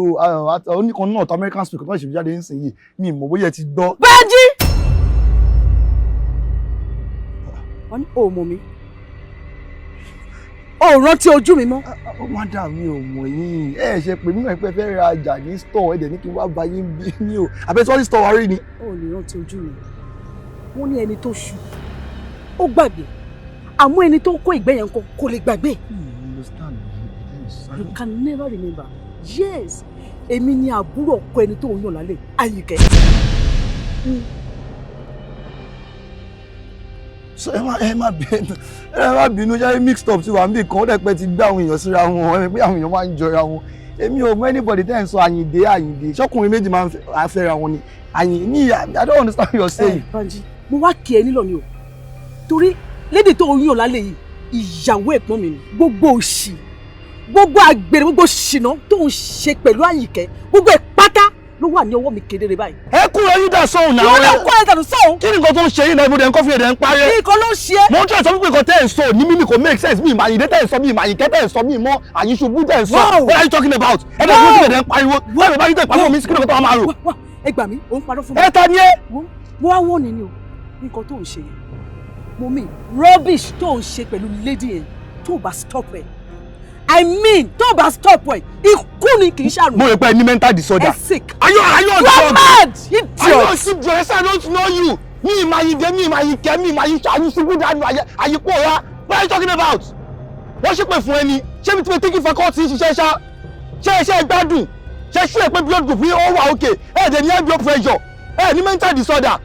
oníkan náà tó American speaker tó ṣe fi jáde nísìnyí mi mọ̀ bóyá ẹ ti gbọ́. Bẹ́ẹ̀jì! Wọ́n ní òmò mi. Ó rántí ojú mi mọ́. Madam mi ò mọ̀ yín. Ẹ ṣe pé mímọ̀ pé fẹ́ ra ọjà ní store ẹ̀dẹ̀ ní kí n wá bá yín bí ní o. Àbẹ́sọ́lí store wa rí ni. Ó lè rántí ojú mi. Wọ́n ní ẹni tó ṣu. Ó gbàgbé. Àmọ́ ẹni tó kó ìgbẹ́ yẹn kò lè gbàgbé. You can never remember. Yes. Èmi ni àbúrò ọkọ ẹni tó ń yàn lálẹ́. Àyìnkẹ́. So ẹ má bínú jáde mixed up tí wà níbì kan ó dẹ̀ pẹ́ ti gbé àwọn èèyàn síra wọn ẹ pé àwọn èèyàn máa ń jọra wọn èmi ò mọ anybody tẹ́ ẹ̀ ń sọ Àyìndé ṣọ́kùnrin méjì máa ń fẹ́ra wọn ni Àyìndé I don't understand what you're saying. Banji mo wá kí ẹ nílò ni o torí lédè tó ń yàn lálẹ́ yìí ìyàwó ẹ̀gbọ́n mi ni gbogbo òṣì gbogbo àgbèrè gbogbo ṣìnà tó ń ṣe pẹ̀lú Àyìnkẹ́ gbogbo ẹ̀ pátá ló wà ní ọwọ́ mi kedere báyìí. ẹ kúrò yín dà sóhun náà. ìwọ náà kúrò yín dà sóhun. kí ni nǹkan tó ń ṣe yín náà ibùdó ẹ̀ ń kọ́ fún ẹ̀dẹ̀ ń parẹ́. kí nǹkan ló ń ṣe é. mo ń tẹ̀ sọ wípé nǹkan tẹ́ ẹ̀ ń sọ ní mímí kò make sense mi ìmàyìndé tẹ́ ẹ̀ ń sọ mi ìmàyìnkẹ́ tẹ́ ẹ̀ ń sọ mi ìmọ̀ àyíṣubú tẹ́ ẹ̀ ń sọ. What are you talking about? ẹ̀dẹ̀ fún mi ẹ̀dẹ̀ ń pariwo wọ́n mi bá yín tẹ̀ pariwo mi sí kí ni nǹkan tó máa rò. ẹ gbà mí ò ń parọ́ fún mi. ẹ ta ni ẹ. mo wá wọ́n ni o nǹkan tó ń ṣe yẹn mo mean rubbish tó ń ṣe pẹ̀lú lady yẹn tó bá stop ẹ̀ I mean tó bá stop ẹ̀ ikú ni kì í ṣàrùn. mo rò pé ẹ ní mental disorder. ẹ sick. are you you're mad idiot. are you sick Joyce? I don't know you. mi ìmàyìndé mi ìmàyìnkẹ́ mi àyíṣubú dànù àyípo ọ̀rá. What are you talking about? wọ́n ṣe pé fún ẹni ṣé mi ti fi taking faculty ṣiṣẹ́ ṣá ṣe gbádùn ṣe ṣe pé blood group ní ó wà òkè dẹ̀ ní high blood pressure ní mental disorder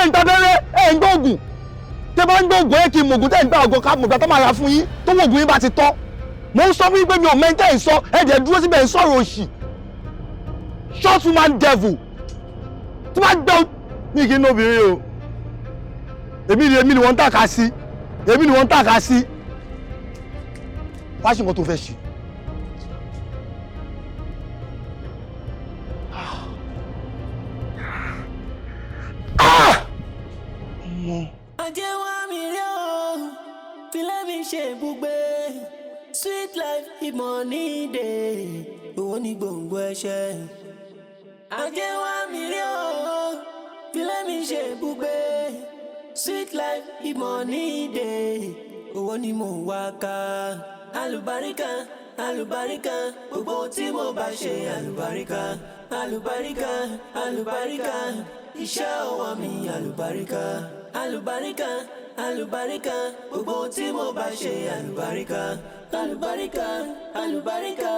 ń tabẹ́rẹ́ ń gbóògùn tẹ́ bá ń gbóògùn kí n mọ̀gùn tẹ́ ń gba ọ̀gọ̀ ká mọ̀gbà tó máa ra fún yín tó wọ̀gùn yín bá ti tọ́ mo ń sọ fún yín pé mi ò mẹ́ńtẹ́ ń sọ dẹ̀ dúró síbẹ̀ ń sọ̀rọ̀ òṣì short woman devil tí wọ́n gbẹ́ mi kì í ní obìnrin o èmi ni wọ́n ń tàka sí wá ṣe nǹkan tó fẹ́ ṣe. ajé wá mi rí o filẹ̀ mi ṣe ibùgbé sweet life ìmọ̀ nídè owó ní gbòǹgbò ẹ̀ṣẹ̀. ajé wá mi rí o filẹ̀ mi ṣe ibùgbé sweet life ìmọ̀ nídè owó ní mò ń wá ká. Àlùbáríkà àlùbáríkà gbogbo tí mo bá ṣe àlùbáríkà àlùbáríkà àlùbáríkà iṣẹ́ ọwọ́ mi àlùbáríkà àlùbáríkà àlùbáríkà gbogbo tí mo bá ṣe àlùbáríkà àlùbáríkà àlùbáríkà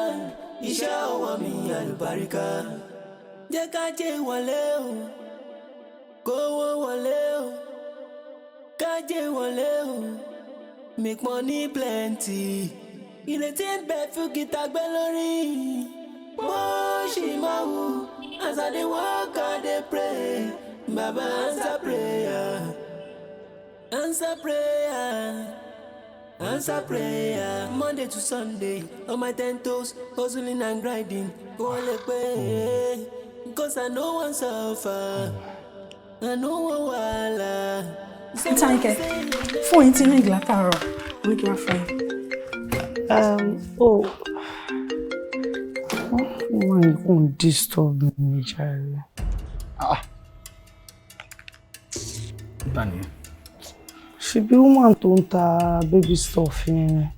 iṣẹ́ ọwọ́ mi àlùbáríkà. jẹ́ ká jẹ́ wọlé o kówó wọlé o ká jẹ́ wọlé o make money plenty. ìrètí ń bẹ fún gìtá gbé lórí bó ṣì máa wù as I dey work I dey pray baba answer prayer answer prayer answer prayer Monday to Sunday on my 10 toes hustling and grinding kó lè pé cause I no wan suffer I no wan wahala. Tanke, fún yín tí ní ìgbà tààrọ̀ orí kí wọ́n fẹ́. Wọ́n ń kún disturb mi jàre. Ṣebí woman tó ń ta baby stuff yẹn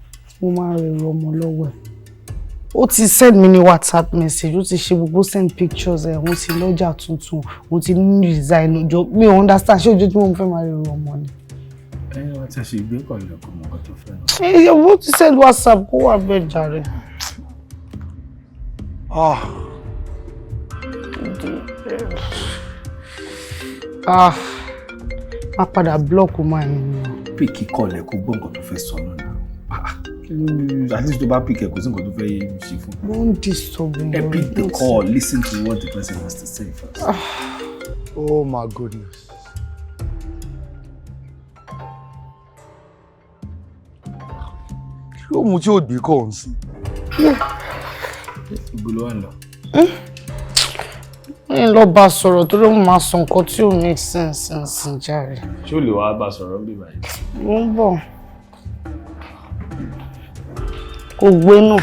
mo máa ń rẹ̀rọ ọmọ lọ́wọ́ ẹ̀. Ó ti send mi ní WhatsApp message, ó ti ṣe gbogbo send pictures ẹ̀, wọ́n ti lọ́jà tuntun, wọ́n ti ní design ọjọ́. Mi ò understand ṣé ojoojúmọ́ mo fẹ́ máa rẹ̀rọ ọmọ ni. Wọ́n ti ṣe ìgbé pọ̀ ìlẹ̀kùn mọ́ ọkọ̀ tó fẹ́. Ó ti send WhatsApp kó wà bẹ́ẹ̀ jàre. Má padà blọ́ọ̀kù máa ń yan. Píkì kọlẹ̀ kó gbọ́ nǹkan tó fẹ́ sọ lọ́nà. At least tó bá píkì ẹ̀ kò sí nǹkan tó fẹ́ ṣe fún. Don't disturb me. Pick the call, listen to what the person has to say first. Oh my goodness. Kí ló mú tí ó gbé kọ́ ń sí? Ibo ló wà lọ? Ẹ lọ bá sọ̀rọ̀ tó ló máa sọ nǹkan tí ò make sense ǹsìn jàre. Ṣé o lè wá bá sọ̀rọ̀ ń bí báyìí? Mo ń bọ̀. Kò gbé náà.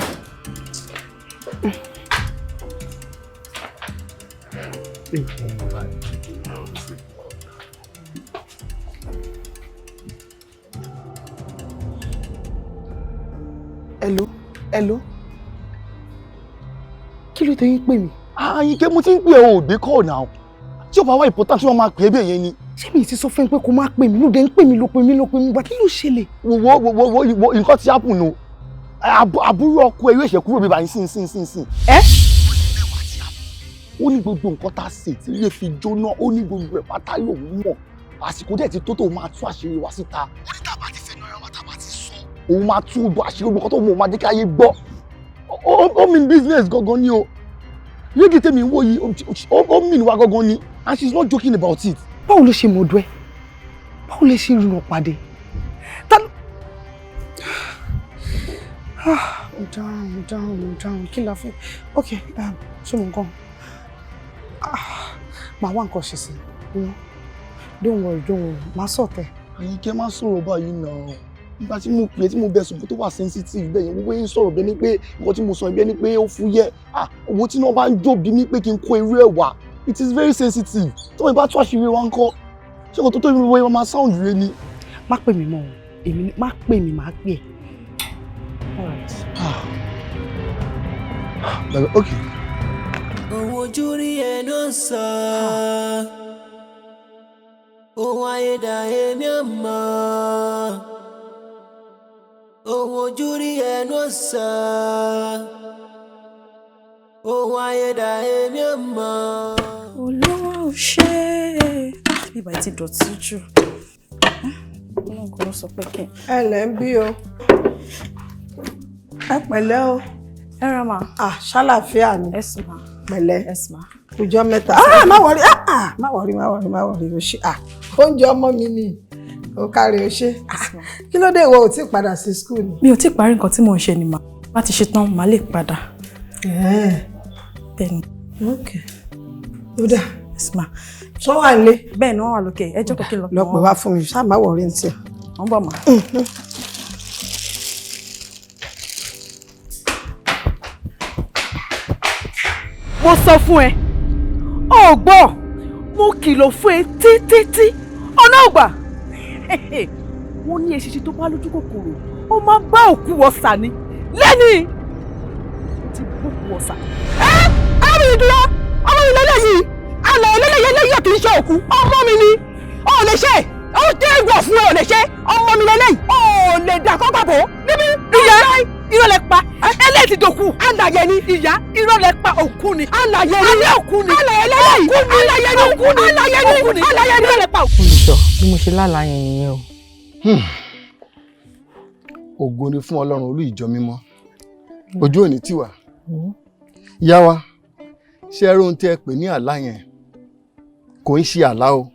Hello. Kí ló tẹ́ yín pè mí? Àyìnkẹ́ mo ti ń pè ẹ́ ò gbé call náà. Tí ó bá wá important tí wọ́n máa pè é bí èyẹn ni. Ṣé mi ti sọ fún ẹ pé kó má pè mí? Lóde ń pè mí ló pè mí gbà kí ló ṣẹlẹ̀? Wo nǹkan ti happen o. Àbúrò ọkọ ẹ yóò ṣe kúrò bí báyìí sín. Ó ní gbogbo nǹkan tá a ṣe tí ilé fi jóná, ó ní gbogbo ẹ̀ pátá lòun mọ̀. Àsìkò dẹ̀ ti tó máa tú àṣírí wa síta. Ó ní tàbá ti fẹ́ náírà wa tàbá ti sọ. Òun máa tú gbogbo àṣírí gbogbo kan tó mọ̀ máa jẹ́ kí ayé gbọ́. Ó mean business gangan ni o. Lady tèmi ń wò yìí, ó mean wa gangan ni, and she's not joking about it. Báwo ló ṣe mọ̀ ọdún ẹ? Báwo lè ṣe rìnrìn pàdé? Down. Kí la fẹ́? Okay, ṣé mo nǹkan? Màá wá nǹkan ṣe sí. Don't worry. Màá sọ̀tẹ̀. Àyìnkẹ́ má sọ̀rọ̀ báyìí náà. Nígbà tí mo pè tí mo bẹ sùn tó wà sensitive bẹ́ẹ̀ yẹn, gbogbo yín sọ̀rọ̀ bẹ́ẹ̀ ni pé nǹkan tí mo sọ bẹ́ẹ̀ ni pé ó fúyẹ́. Owó tí náà bá ń jó bí mi pé kí n kó irú ẹ̀ wá. It is very sensitive. Tó o bá tún àṣírí wa ń kọ́. Ṣé kò tó tó ìwé wa máa sound rẹ ni? Má pè mí mọ́ o. Èmi má pè mí, máa pè ẹ́. Okay. Ohun ojú rí ẹnu sọ, ohun ayédáyé mi ò mọ̀. Ohun ojú rí ẹnu sọ, ohun ayédáyé mi ò mọ̀. Olúwa ò ṣe é. Bíbá ti dọ̀tí jù. Ọlọ́run kò lọ sọ pé kí. Ẹ lẹ́ ń bí o. Ẹ pẹ̀lẹ́ o. Ẹ ra mà. Ṣàlàáfíà ni. Ẹ sùn mà. Pẹ̀lẹ́. Ẹ sùn mà. Ọjọ́ mẹ́ta. Má wọrí o ṣe. Oúnjẹ ọmọ mi ni. O káre o ṣe. Kí ló dé ìwọ ò tí ì padà sí school ni? Mi ò tí ì parí nǹkan tí mò ń ṣe ni mà. Bá ti ṣe tán, màá lè padà. Bẹ́ẹ̀ni. Okay. Ó dà. Ẹ sùn mà. Ṣọ́ wà nílé? Bẹ́ẹ̀ ni wọ́n wà lókè. Ẹ jókòó kí n lọ. Lọ pè wá fún mi, ṣáà má wọrí ní tiẹ̀. Wọ́n bọ̀ mà. Mo sọ fún ẹ, o gbọ́, mo kìlọ̀ fún ẹ títí ọ̀nà ọgbà. Wọ́n ní eṣinṣin tó bá lójú kòkòrò, ó máa bá òkú ọ̀sà ni. Lẹ́ni tí òkú ọ̀sà. Ẹ̀rù ìdúró, ọmọ mi lélẹ́yìí, àlọ́ eléyìí kì í ṣe òkú, ọmọ mi ni, ó lè ṣe, ó dé ìwọ̀ fún ẹ ò lè ṣe, ọmọ mi lélẹ́yìí, ó lè dà kọ́ pàbó níbi ìyá irọ́ lẹ pa eléyìí ti dòkú alàyè ni ìyá irọ́ lẹ pa òkú ni alàyè ni òkú ni alàyè ni òkú ni alàyè ni lẹ pa òkú. Olùṣọ́ bí mo ṣe lálàá yẹn nìyẹn o. Ògo ni fún Ọlọ́run olú ìjọ mímọ́. Ojú òní tiwa. Ìyá wa, ṣé ẹ rí ohun tí ẹ pè ní àlá yẹn? Kò ń ṣe àlá o.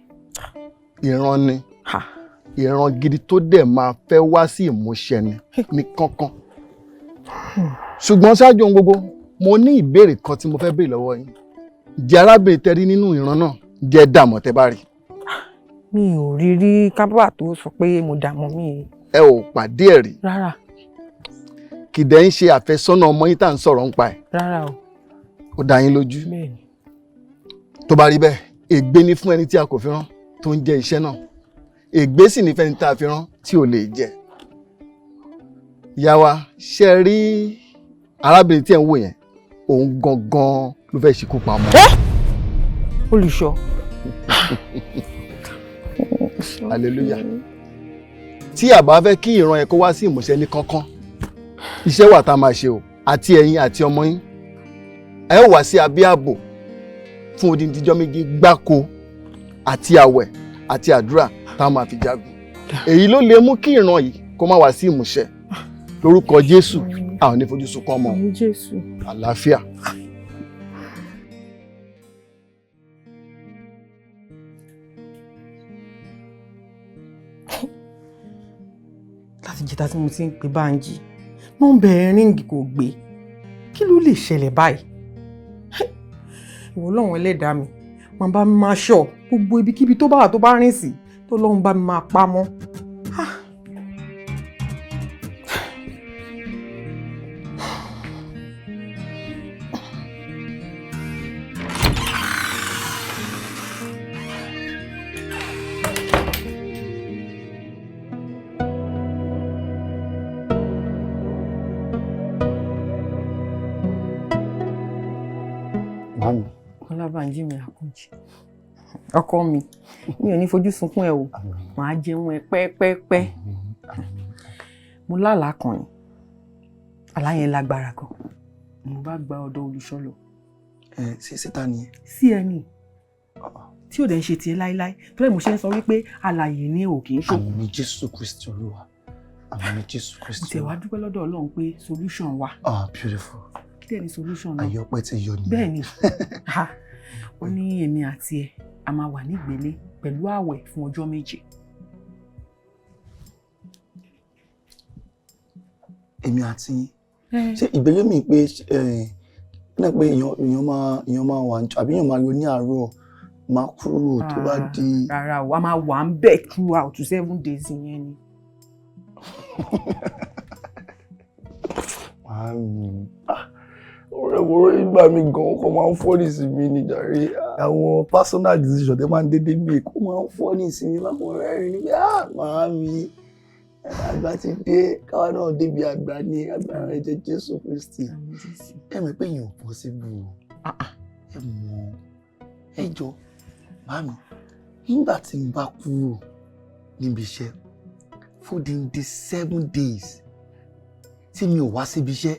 Ìran ni. Ìran gidi tó dẹ̀ máa fẹ́ wá sí ìmúṣẹ ní kánkán. Ṣùgbọ́n ṣáájú ohun gbogbo, mo ní ìbéèrè kan tí mo fẹ́ béèrè lọ́wọ́ yín. Jẹ́ arábìnrin tẹ́rí nínú ìran náà, jẹ́ dààmú tẹ́ bá rí. Mi ò rí rí kábàbà tó sọ pé mo dààmú mi. Ẹ ò pàdé ẹ̀ rí. Rárá. Kìdẹ̀ ń ṣe àfẹ́sọ́nà ọmọ yín tá à ń sọ̀rọ̀ ń pa ẹ̀. Rárá o. Ó dá yín lójú. Bẹ́ẹ̀ni. Tó bá rí bẹ́ẹ̀, ègbé ni fún ẹni tí a kò fi rán tó ń jẹ iṣẹ́ náà. Ègbé sì ní fẹ́ni tá a fi rán tí ò lè jẹ. Ìyá wa, ṣe rí arábìnrin tí ẹ̀ ń wò yẹn, òun gangan ló fẹ́ ṣekú pa ọmọ. Olùṣọ́. Hallelujah. Tí a bá fẹ́ kí ìran yẹn kó wá sí ìmúṣẹ ní kánkán, iṣẹ́ wà tá a máa ṣe o, àti ẹ̀yin àti ọmọ yín. Ẹ ó wá sí abẹ́ ààbò fún odindi ọjọ́ méjì gbáko àti àwẹ̀ àti àdúrà tá a máa fi jagun. Èyí ló lè mú kí ìran yìí kó má wá sí ìmúṣẹ. Lórúkọ Jésù, a ò ní fojú sunkún ọmọ. Àlàáfíà. Láti jẹta tí mo ti ń pè Bánjí, nọ́mbà ẹ̀ ríǹgì kò gbé. Kí ló lè ṣẹlẹ̀ báyìí? Ìwọ Ọlọ́run ẹlẹ́dàá mi, máa bá mi máa ṣọ́ gbogbo ibikíbi tó bá wà tó bá rìn sí, tó Ọlọ́run bá mi máa pa mọ́. Ọlábànjí mi àkànjì, ọkọ mi ò ní fojú sunkún ẹ o, màá jẹun ẹ pẹ́pẹ́pẹ́. Mo lálàá kan ni, àlá yẹn lágbára gan, mo bá gba ọ̀dọ̀ olùṣọ́ lọ. Síta ni. Sí ẹni tí ò dẹ̀ ń ṣe tiẹ̀ láíláí, tó lè mo ṣe ń sọ wípé àlàyé ní ò kì í ṣòkò. Àmín Jésù Kristi Olúwa, àmín Jésù Kristi. Mo tẹ̀ wá dúpẹ́ lọ́dọ̀ Ọlọ́run pé solution wà. Beautiful. Kí ni solution náà? Ayọ̀pẹ́ ti yọ nìyẹn. Bẹ́ẹ̀ ni. Ó ní èmi àti ẹ a máa wà nígbélé pẹ̀lú ààwẹ̀ fún ọjọ́ 7. Èmi àti ṣé ìbéèrè mi pé náà pé èèyàn máa wà àbí èèyàn máa ro ní àárọ̀ máa kúrò tó bá di. Rárá o, a máa wà ń bẹ̀ throughout 7 days yẹn ni. ọ̀rẹ́ ìgbà mi gan kó máa ń fọ́nì sí mi ní jàre àwọn personal decision tẹ́ máa ń dédé mi kó máa ń fọ́nì sí mi máa kàn rẹ́rìn ní pé màá mi àgbà ti dé káwa náà débi àgbà ní agbára ẹ̀jẹ̀ Jésù Kristi ẹ mọ̀ pé èèyàn possible ẹ mọ̀ ẹ jọ màmí nígbà tí n bá kúrò níbi iṣẹ́ for the 7 days tí mi ò wá síbi iṣẹ́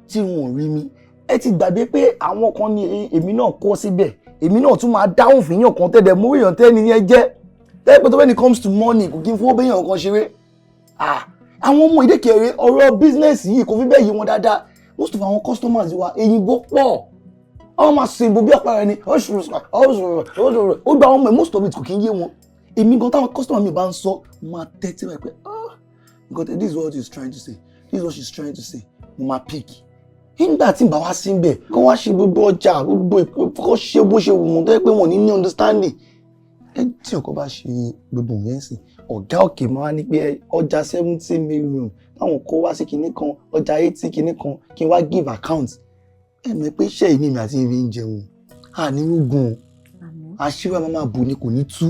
tí wọn ò rí mi ẹ ti gbàgbé pé àwọn kan ní èmi náà kó síbẹ̀ èmi náà tún máa dáhùn fìyàn kan tẹ́lẹ̀ mú èèyàn tẹ́ni yẹn jẹ́ tẹ́lẹ̀ pé tó when it comes to money kò kí n fowó béèyàn kan ṣeré àwọn ọmọ ìdékèrè ọ̀rọ̀ business yìí kò fi bẹ́ẹ̀ yí wọn dáadáa most of àwọn customers wa èyìnbó pọ̀ àwọn máa ṣe ìbò bí ọ̀pá rẹ ni ó gba ọmọ ẹ̀ most of it kò kí ń yé wọn èmi gan táwọn customer mi bá ń sọ máa tẹ́tí rẹ̀ pé because this is what he's trying to say this is what she's trying to say mo máa pick nígbà tí n bá wá sí bẹ̀ kó wá ṣe gbogbo ọjà gbogbo kó ṣe bó ṣe wù wọ́n tó yẹ pé wọ́n ní understanding ẹ tí ọkọ bá ṣe gbogbo yẹn sí ọ̀gá òkè máa ní pé ọjà 70 million táwọn kó wá sí kinní kan ọjà 80 kinní kan kí n wá give account ẹ mọ̀ pé iṣẹ́ ìní mi àti ìrìn ń jẹun àníwógun àṣírí wa máa bù ni kò ní tú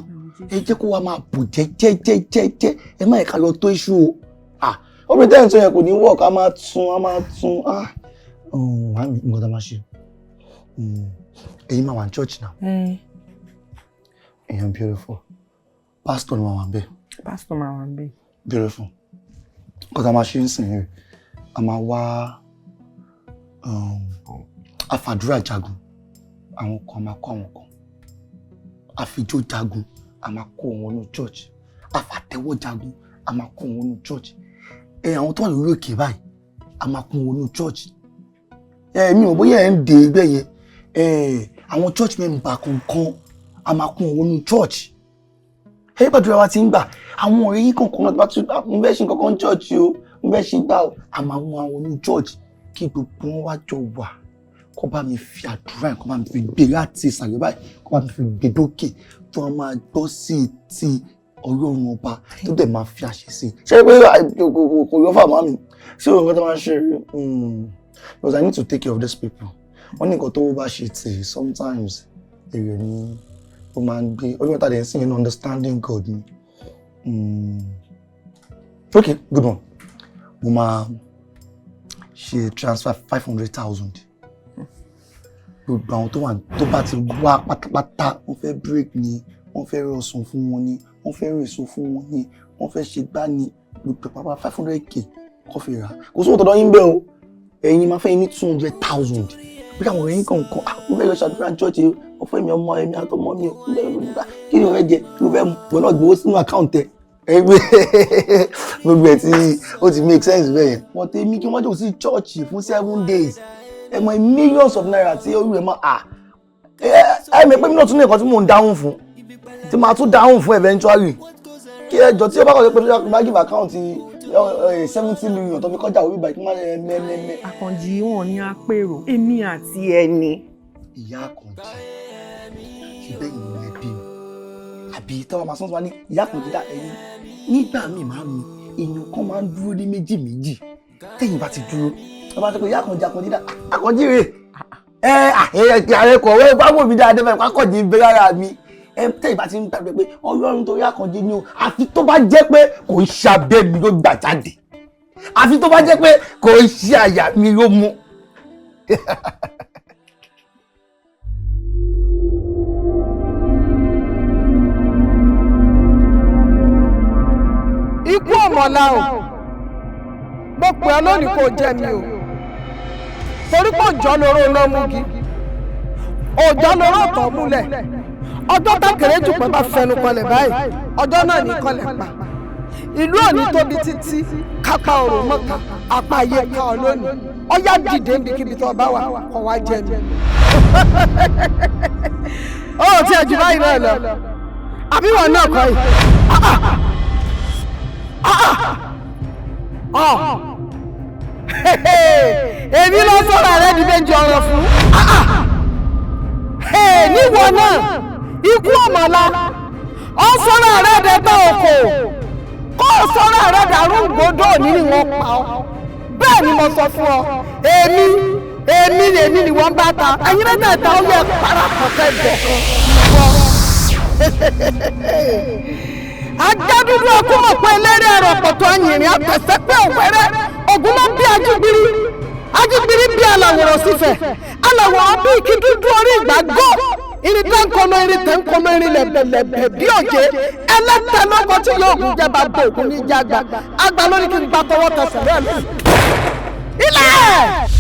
ẹ jẹ́ kó wa máa bù jẹ́jẹ́jẹ́jẹ́ ẹ má ẹ̀ka lọ tó iṣu o obìnrin tẹ́yìn tó yẹ kò ní wọ̀ ká máa tún wàmí nǹkan tá a máa ṣe èyí máa wà ní church náà èèyàn beautiful pastor ni wọ́n wà ń bẹ̀. Pastor máa wà ń bẹ̀. Beautiful nǹkan tá a máa ṣe ń sìn rẹ̀ a máa wá àfàdúrà jagun àwọn kan máa kó àwọn kan àfijó jagun a máa kó wọn ní church àfàtẹ́wọ́ jagun a máa kó wọn ní church àwọn tó wà lórí òkè báyìí a máa kó wọn ní church mi ò bóyá ẹ̀ ń dé ẹgbẹ́ yẹn àwọn church member kankan a máa kó wọn ní church ẹ gbàdúrà wa ti ń gbà àwọn ọ̀rẹ́ yín kankan náà bá tún mo fẹ́ ṣe kankan church o mo fẹ́ ṣe gbà o a máa mú àwọn ní church kí gbogbo wọn wá jọ wà kó bá mi fi àdúrà yẹn kó bá mi fi gbé láti ìsàlẹ̀ báyìí kó bá mi fi gbé dókè tí wọ́n máa gbọ́ sí ti Ọlọ́run ọba tó dẹ̀ máa fi àṣẹ sí i ṣé pé kò yọ fà mọ́ mi ṣé òun kan tó máa ṣe because I need to take care of these people wọ́n ní nǹkan tó bá ṣe tì sometimes èrè ni ó máa ń gbé Ọlọ́run tàdé ń sìn yẹn understanding God ni okay good one mo máa ṣe transfer 500,000 gbogbo àwọn tó bá ti wá pátápátá wọ́n fẹ́ break ni wọ́n fẹ́ rọ̀sùn fún wọn ni wọ́n fẹ́ rèso fún wọn ni wọ́n fẹ́ ṣe gbá ni gbogbo pápá 500k kọ́ fi rà kò sówó tọ́dọ̀ yín bẹ́ẹ̀ o ẹ̀yin máa fẹ́ yín ní 200,000 bí àwọn ẹ̀yin kọ̀ọ̀kan mo fẹ́ lọ ṣàdúrà church o fẹ́ mi ọmọ ẹ̀mí àtọmọ mi o kí ni o fẹ́ jẹ kí o fẹ́ mọ̀ náà gbowó sínú account ẹ̀ ẹgbẹ́ gbogbo ẹ̀ tí ó ti make sense bẹ́ẹ̀ yẹn wọ́n tẹ́ mi kí wọ́n jò sí church fún 7 days ẹ mọ̀ millions of naira tí orí ẹ̀ máa ẹ mọ̀ pé mi náà tún ní nǹkan tí mò ń dáhùn fún tí máa tún dáhùn fún eventually kí ẹjọ́ tí ó bá kọ́ pé bá give account 70 million tó fi kọjá orí báyìí kí wọ́n máa mẹ́mẹ́mẹ́. Àkànjí wọn ní apèrò èmi àti ẹni. Ìyá Àkànjí ṣe bẹ́ẹ̀ ni ẹbí mi àbí tọ́wọ́ máa sọ́n wá ní ìyá Àkànjí dá ẹyin nígbà míì máa mi èèyàn kan máa ń dúró ní méjì méjì tẹ́yìn bá ti dúró wọ́n bá ti pé ìyá Àkànjí dá Àkànjí rè ààrẹ kọ̀wé báwo mi dáadé fẹ́ Àkànjí ń bẹ rárá mi tẹ́yìn bá ti ń gbàgbé pé Ọlọ́run torí Àkànjí ni o àfi tó bá jẹ́ pé kò ń ṣàbẹ̀ mi ló gbà jáde àfi tó bá jẹ́ pé kò ń ṣe àyà mi ló mú. Ikuomola o mo pè ọ́ lónìí kò jẹ́ mi o torí pé òjò lóró náà mú gi òjò lóró ọ̀tọ̀ múlẹ̀ ọjọ́ tá kéré jù pé bá fẹnu kọlẹ̀ báyìí ọjọ́ náà ní kọlẹ̀ pa ìlú òní tóbi títí kápá òrò mọ́ka apá ayé ká ọ lónìí ọyá dìde níbikíbi tó bá wà kó wá jẹ mi. ó ti ẹ̀jú báyìí náà lọ àbí wọn náà kọ́ yìí. èmi ló sọ̀rọ̀ rẹ di méjì ọ̀rọ̀ fún. níwọ náà Ikuomola ọ sọ̀rọ̀ rẹ dẹ́gbẹ́ oko kó o sọ̀rọ̀ rẹ dàrú gbódò ní ni wọ́n pa ọ́ bẹ́ẹ̀ ni mo sọ fún ọ èmi ni wọ́n bá ta ẹ̀yin mẹ́tẹ̀ẹ̀ta ó yẹ parapọ̀ kẹ́gbẹ́ agbẹ́dúdú ọkùn mọ̀ pé eléré ẹ̀rọ pọ̀tọ́ àyìnrìn àtẹ̀sẹ́ pé òwẹ́rẹ́ ògùn ló bí ajígbìrì bí aláwòrán sífẹ̀ aláwòrán bí kí dúdú orí ìgbàgbọ́ irin tẹ́ ń kọ́nà irin lẹ̀bẹ̀lẹ̀bẹ̀ bí òjé ẹlẹ́tẹ̀ lọ́kọ̀ tí yóò gùn jẹba bò ògùn ní jágbá àgbà lórí kí n gba tọwọ́ tẹsẹ̀ rẹ̀ lù. ilẹ̀.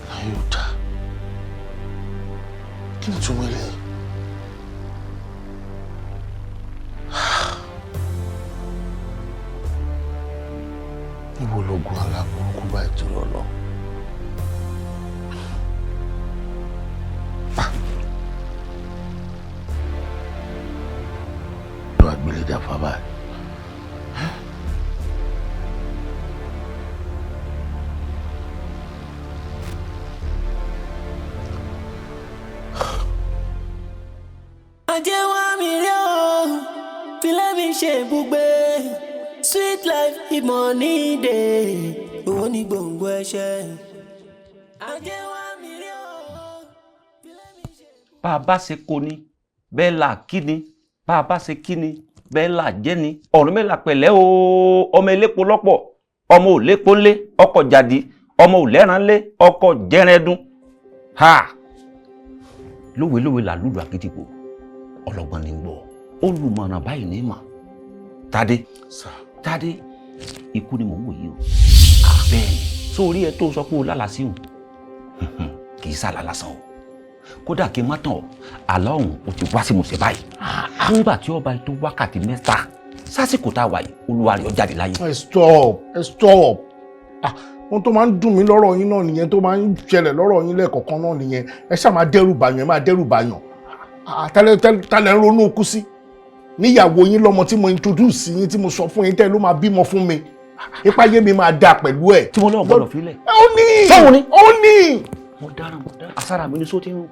Aláyọ̀dá kí ni túmọ̀ ilé níbo lóògùn aláburúkú bá ìtòrò lọ lọ àgbélédà fábà sweet life ìmọ̀ní dé owó ní gbòǹgbò ẹ̀ṣẹ̀. bá a bá ṣe kó ni bẹ́ẹ̀ là kí ni bá a bá ṣe kí ni bẹ́ẹ̀ là jẹ́ ni ọ̀run mẹ́la pẹ̀lẹ́ o ọmọ elépo lọ́pọ̀ ọmọ ò lépo ńlé ọkọ̀ jàdí ọmọ ò lẹ́ran ńlé ọkọ̀ jẹ́rẹ́dún ha lówelówe là lùlù àkìtìpó ọlọ́gbọ́n ní gbọ́ olùmọ̀ràn báyìí ní mà Tádé ikú ni mò ń wò yìí o bẹ́ẹ̀ ni sórí ẹ tó sọ pé o lálàá sí o kì í sàlà lásán o kódà kí n má tàn ọ́ àlá ọ̀hún o ti wá sí musẹ̀ báyìí nígbà tí ọba tó wákàtí mẹ́ta sásìkò tá a wà yìí olúwa rẹ̀ ó jáde láyé. ẹ stop ohun tó máa ń dùn mí lọ́rọ̀ yín náà nìyẹn tó máa ń ṣẹlẹ̀ lọ́rọ̀ yín lẹ́ẹ̀kọ̀ọ̀kan náà nìyẹn ẹ ṣáà máa dẹ́rù bàyàn ẹ máa dẹ́rù bàyàn tálẹ̀ ń ronú okú sí níyàwó yín lọ́mọ tí mo introduce yín tí mo sọ fún yín tẹ́ ló máa bímọ fún mi ipa yé mi máa dà pẹ̀lú ẹ̀. tí mo lọ́wọ́ gbọ́dọ̀ fílẹ̀. ó ní sọ́wọ́n ni ó ní. mo dára àsára mi ní sóti ń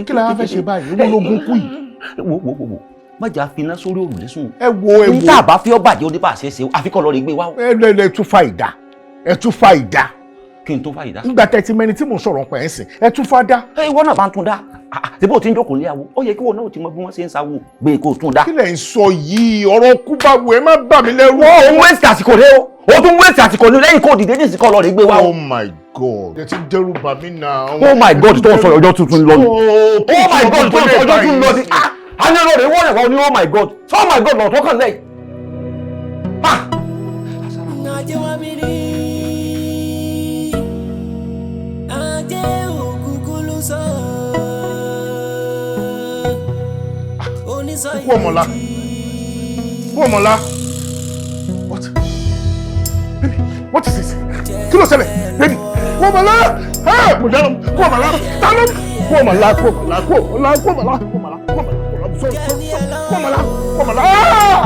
kí la wá fẹ́ ṣe báyìí owó lógún kú yìí. wo má jà finá sórí òrùlé sùn. ẹ wo ní tá a bá fi ọ́ bàjẹ́ ó ní bá a ṣe é ṣe àfikọ́ lọ́ọ́ rí gbé wá o. ẹ tún fa ìdá ẹ tún fa ìdá. kí n tó fa ìdá. nígbà tẹ́tí mẹ́ni tí mò ń sọ̀rọ̀ pẹ̀ ẹ́ sìn ẹ tún fa dá. ìwọ náà bá ń tún dá ṣebí o ti ń jókòó lé awo ó yẹ kí wọn náà ti mọ bí wọn ṣe ń sáwó gbé kó tún dá. kí lẹ̀ ń sọ yìí ọ̀rọ̀ kú bá wù ẹ má bà mí lẹ́rù. wọ́n òun wẹ́ẹ̀sì àsìkò rẹ o ó tún wẹ́ẹ̀sì àsìkò ní lẹ́yìn kó dìde ní ìsìnkọ́ lọ rí gbé wá o. oh my god ẹ ti dẹ́rù bà mí náà. oh my god tó ń sọ ọjọ́ tuntun lọ ni. oh my god tó ń sọ ọjọ́ tuntun lọ ni. a ní ọ̀rọ̀ rẹ̀ wọ́n rẹ̀ wọ́n ní oh my god oh my god lọ́ọ̀ tó kàn lẹ́yìn. Ikuomola. Ikuomola. What? Baby, what is this? Kí ló ṣẹlẹ̀? Baby, Ikuomola! Hey, mo dáná. Ikuomola, dáná. Ikuomola.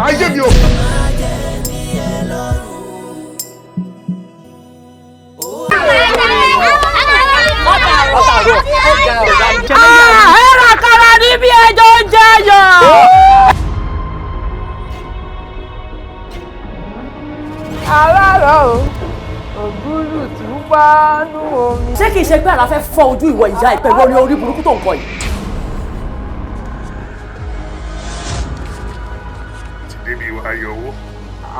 Ayé mi o. Ẹ̀rọ kara níbi ẹjọ́ ń jẹyọ. Aláàárọ̀ ògúlù tí ń bá nú omi. Ṣé kìí ṣe pé àrà fẹ́ fọ́ ojú ìwọ ìyá ẹ̀ pẹ̀lú orí burúkú tó ń kọ yìí? Ti débi ayọ̀ owó.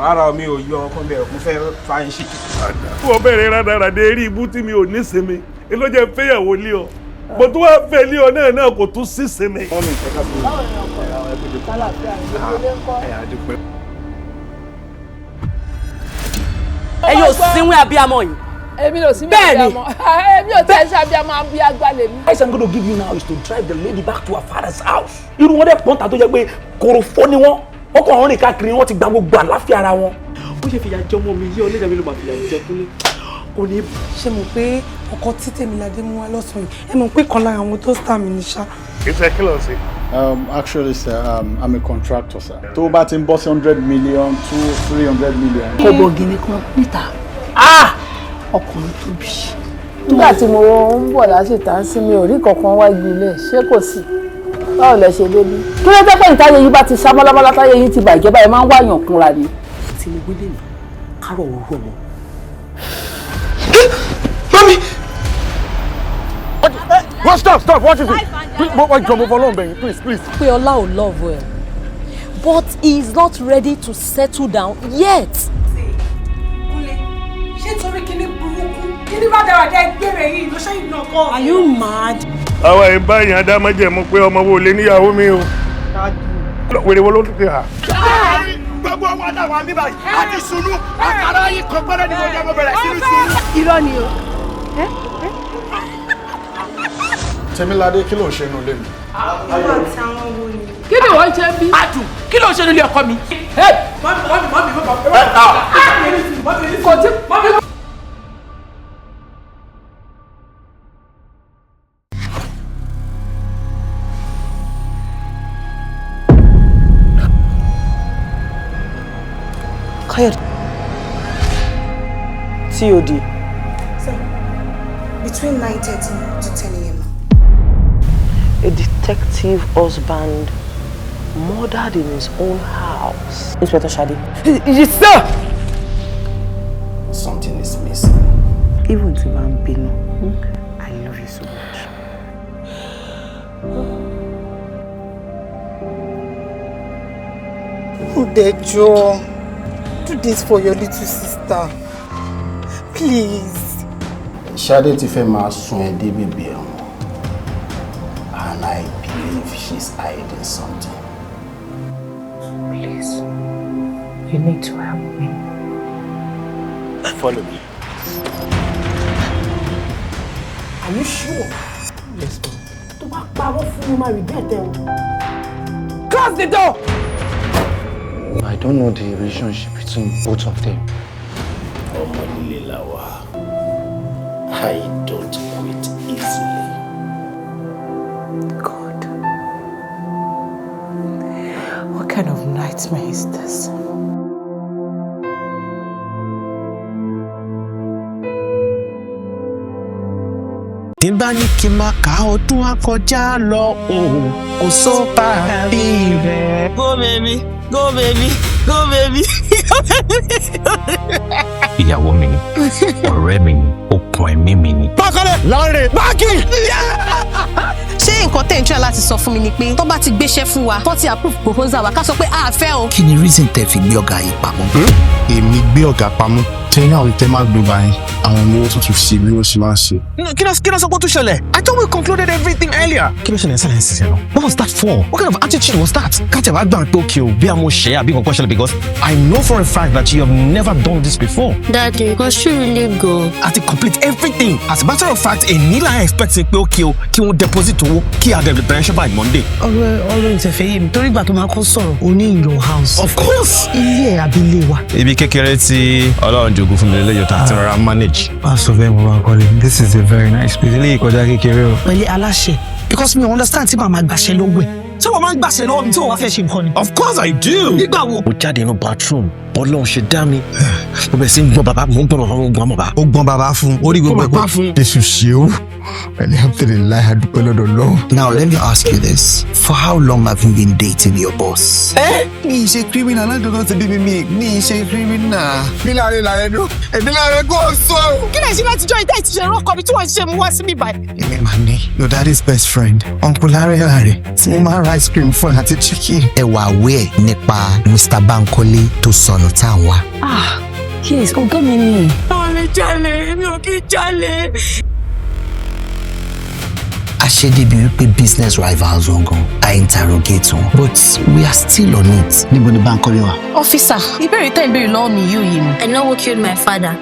Rárá mi ò yọ ọkọ bẹ́ẹ̀ mo fẹ́ fa ẹ̀ ṣì. Fún ọ bẹ̀rẹ̀ rádaràdé eré ibú tí mi ò ní sinmi, ló jẹ́ fẹ́yàwó lé ọ. Mo tún wá fẹ́ lé ọ náà kò tún sí sinmi. Mọ́mí ìfẹ́ ká fún mi. Báwo ni ọkọ rẹ̀? Kálàfíà ni ìdílé ń kọ́. Ẹ yóò sínwé abiyamọ yìí Èmi ló sí bẹ́ẹ̀ ni. Èmi ò tẹ́ ṣàbí àmọ́ àbí àgbálẹ̀ mi. Advice I'm going to give you now is to drive the lady back to her father's house. Irú wọn dẹ̀ pọ́ńtà tó jẹ́ pé korofo ni wọ́n. Wọ́n kàn ń rìn káàkiri wọ́n ti gba gbogbo àláfíà ara wọn. Ó ṣe fìyà jẹ ọmọ mi yí ọlẹ́dàá mi ló máa fìyà jẹ Kúnlé. Kò ní. Ṣé mo pé ọkọ tí Tèmiládé mú wá lọ́sàn-án yìí ẹ mọ̀ pé kan lára àwọn tó star mi ní ṣá. Iṣẹ́ kí ló ń ṣe? Actually, sir, I'm a contractor, sir. Tó bá ti ń bọ́ sí 100 million to 300 million. Kò bọ̀gì nìkan níta. Ọkùnrin tó bí. Nígbà tí mo ń bọ̀ láṣetà sí mi ò rí kankan wá gbilẹ̀ ṣé kò sí báwo lẹ ṣe débi. Kí ló dé pé ìtayé yìí bá ti sá bọ́lábọ́lá táyé yìí ti bàjẹ́ báyìí máa ń wáyàn kúnra ni. Tí mo gbé lè ní kárọ̀ òwúrọ̀ mọ́. Mami! What? Stop! What is it? What trouble for long, baby? Please. Pé Ọlá ò love well, but he is not ready to settle down yet. Ṣé torí kíní burúkú kíní rádaràdà ẹgbẹ́rẹ̀ yìí ló ṣe ìdùnnà kan? Are you mad? Àwa ìbáyìí adámájẹ̀mú pé ọmọ wo lè níyàwó mi o. Wèrè wo ló ń tẹ̀ ha? Gbogbo ọmọ àtàwọn àmì báyìí àti sunu àkàrà yìí kan gbọ́dọ̀ ni mo jẹ́ mo bẹ̀rẹ̀ sí ní sunu. Irọ́ ni o. Tèmiládé kí ló ń ṣe inú ilé mi? Kí ni wọ́n ṣe bí? Adu, kí ló ń ṣe nílé ọkọ mi? Kò tí. Quiet. COD. Between 9:30 to 10 a.m. A detective husband murdered in his own house. Inspector Shadi. Yes, sir! Something is missing. Even to Bino, I love you so much. Udejo, do this for your little sister. Please. Shade ti fẹ́ máa sun ẹ dé bèbè ẹ̀wọ̀n. And I believe she's hiding something. Please, you need to help me. Follow me. Are you sure? Yes, ma'am. To bá parọ́ fún mi, máa regret ẹ o. Close the door! I don't know the relationship between both of them. Ọmọ líle la wà. I don't quit easily. God. What kind of nightmare is this? Nígbà ní kí n máa ka ọdún akọjá lọ òun kò sópa bí rẹ̀. Go baby, go baby, go baby. Ìyàwó mi ni, ọ̀rẹ́ mi ni, okùn ẹ̀mí mi ni. Bákanẹ̀ láàrin báàkì. Ṣé nǹkan tẹ̀ ń try láti sọ fún mi ni pé tó bá ti gbéṣẹ́ fún wa tó ti approve proposal wa ká sọ pé a fẹ́ o. Kí ni reason tẹ́ fi gbé ọ̀gá yìí pamọ́? Èmi gbé ọ̀gá pamọ́. Ṣé ní àwọn ìtẹ́ máa gbé báyìí? Àwọn ọmọ owó tuntun ṣe bí wọ́n ṣe máa ṣe. Kí ló sọ pé ó tún ṣẹlẹ̀? I thought we concluded everything earlier. Kí ló ṣẹlẹ̀ sílẹ̀ ṣiṣẹ́ lọ? What was that for? What kind of attitude was that? Káàtì àbá gbà pé òkè o bí a mo ṣe àbí kankan ṣẹlẹ̀ because I know for a fact that you have never done this before. Daddy, was she really go? Àti complete everything. As a matter of fact, èmi là expect pé òkè o kí wọ́n deposit owó kí a dẹ̀ bẹ̀rẹ̀ ṣe by Monday. Ọ̀rọ̀ ìtẹ̀fẹ́ yìí torí ìgbà tó máa kọ́ sọ̀rọ̀ o ní in your house. Of course. Ilé ẹ̀ àbí ilé wa. Ibi kékeré tí Ọlọ́run jogún fún mi lélẹ́yọ̀ tá a ti rọra manage. Pásítọ̀ bẹ́ẹ̀ mo máa kọ́lé. This is a very nice place. Ilé ìkọjá kékeré o. Pẹ̀lú aláṣẹ. Because me understand tí màmá gbàṣẹ lọ́wọ́ ẹ̀. Ṣé wọ́n máa ń gbàṣẹ lọ́wọ́ mi tí wọ́n wá fẹ́ ṣe nǹkan ni? Of course I do. Nígbà wo? Mo jáde inú bathroom. Ọlọ́run ṣe dá mi. Mo bẹ̀rẹ̀ sí ń gbọ́n bàbá, mo ń gbọ́n bàbá, mo ń gbọ́n bàbá. Ó gbọ́n bàbá fún orí gbogbo ẹ̀kọ́. Èṣù ṣe ó. Alhamdulillah, a dúpẹ́ lọ́dọ̀ Ọlọ́run. Now let me ask you this. For how long have you been dating your boss? Mi ṣe criminal lọ́dọ̀ ti bí mi ṣe criminal. Mi láre láre dùn. Èmi láre kó sọ. Kí lè ṣe láti jọ ìdá ìtìṣẹ́ rọ́kọ̀ mi tí wọ́n ṣe mú wá sí mi báyìí? Èmi máa ní your daddy's best friend, Uncle Larry tí mo máa ń ra ice cream fún àti chicken. Ẹ wà aware nípa Mr. Bankole tó sọnù tá à ń wá. Yes, ọ̀gá mi ni. Àwọn mi jalè, mi ò kí jalè. Àṣedébi wípé business rivals wọn gan. I interrogate wọn. But we are still on it. Níbo ni Bankole wà? Officer, ìbéèrè tẹ́ ìbéèrè lọ́wọ́ mi yóò yé mi. I know who killed my father.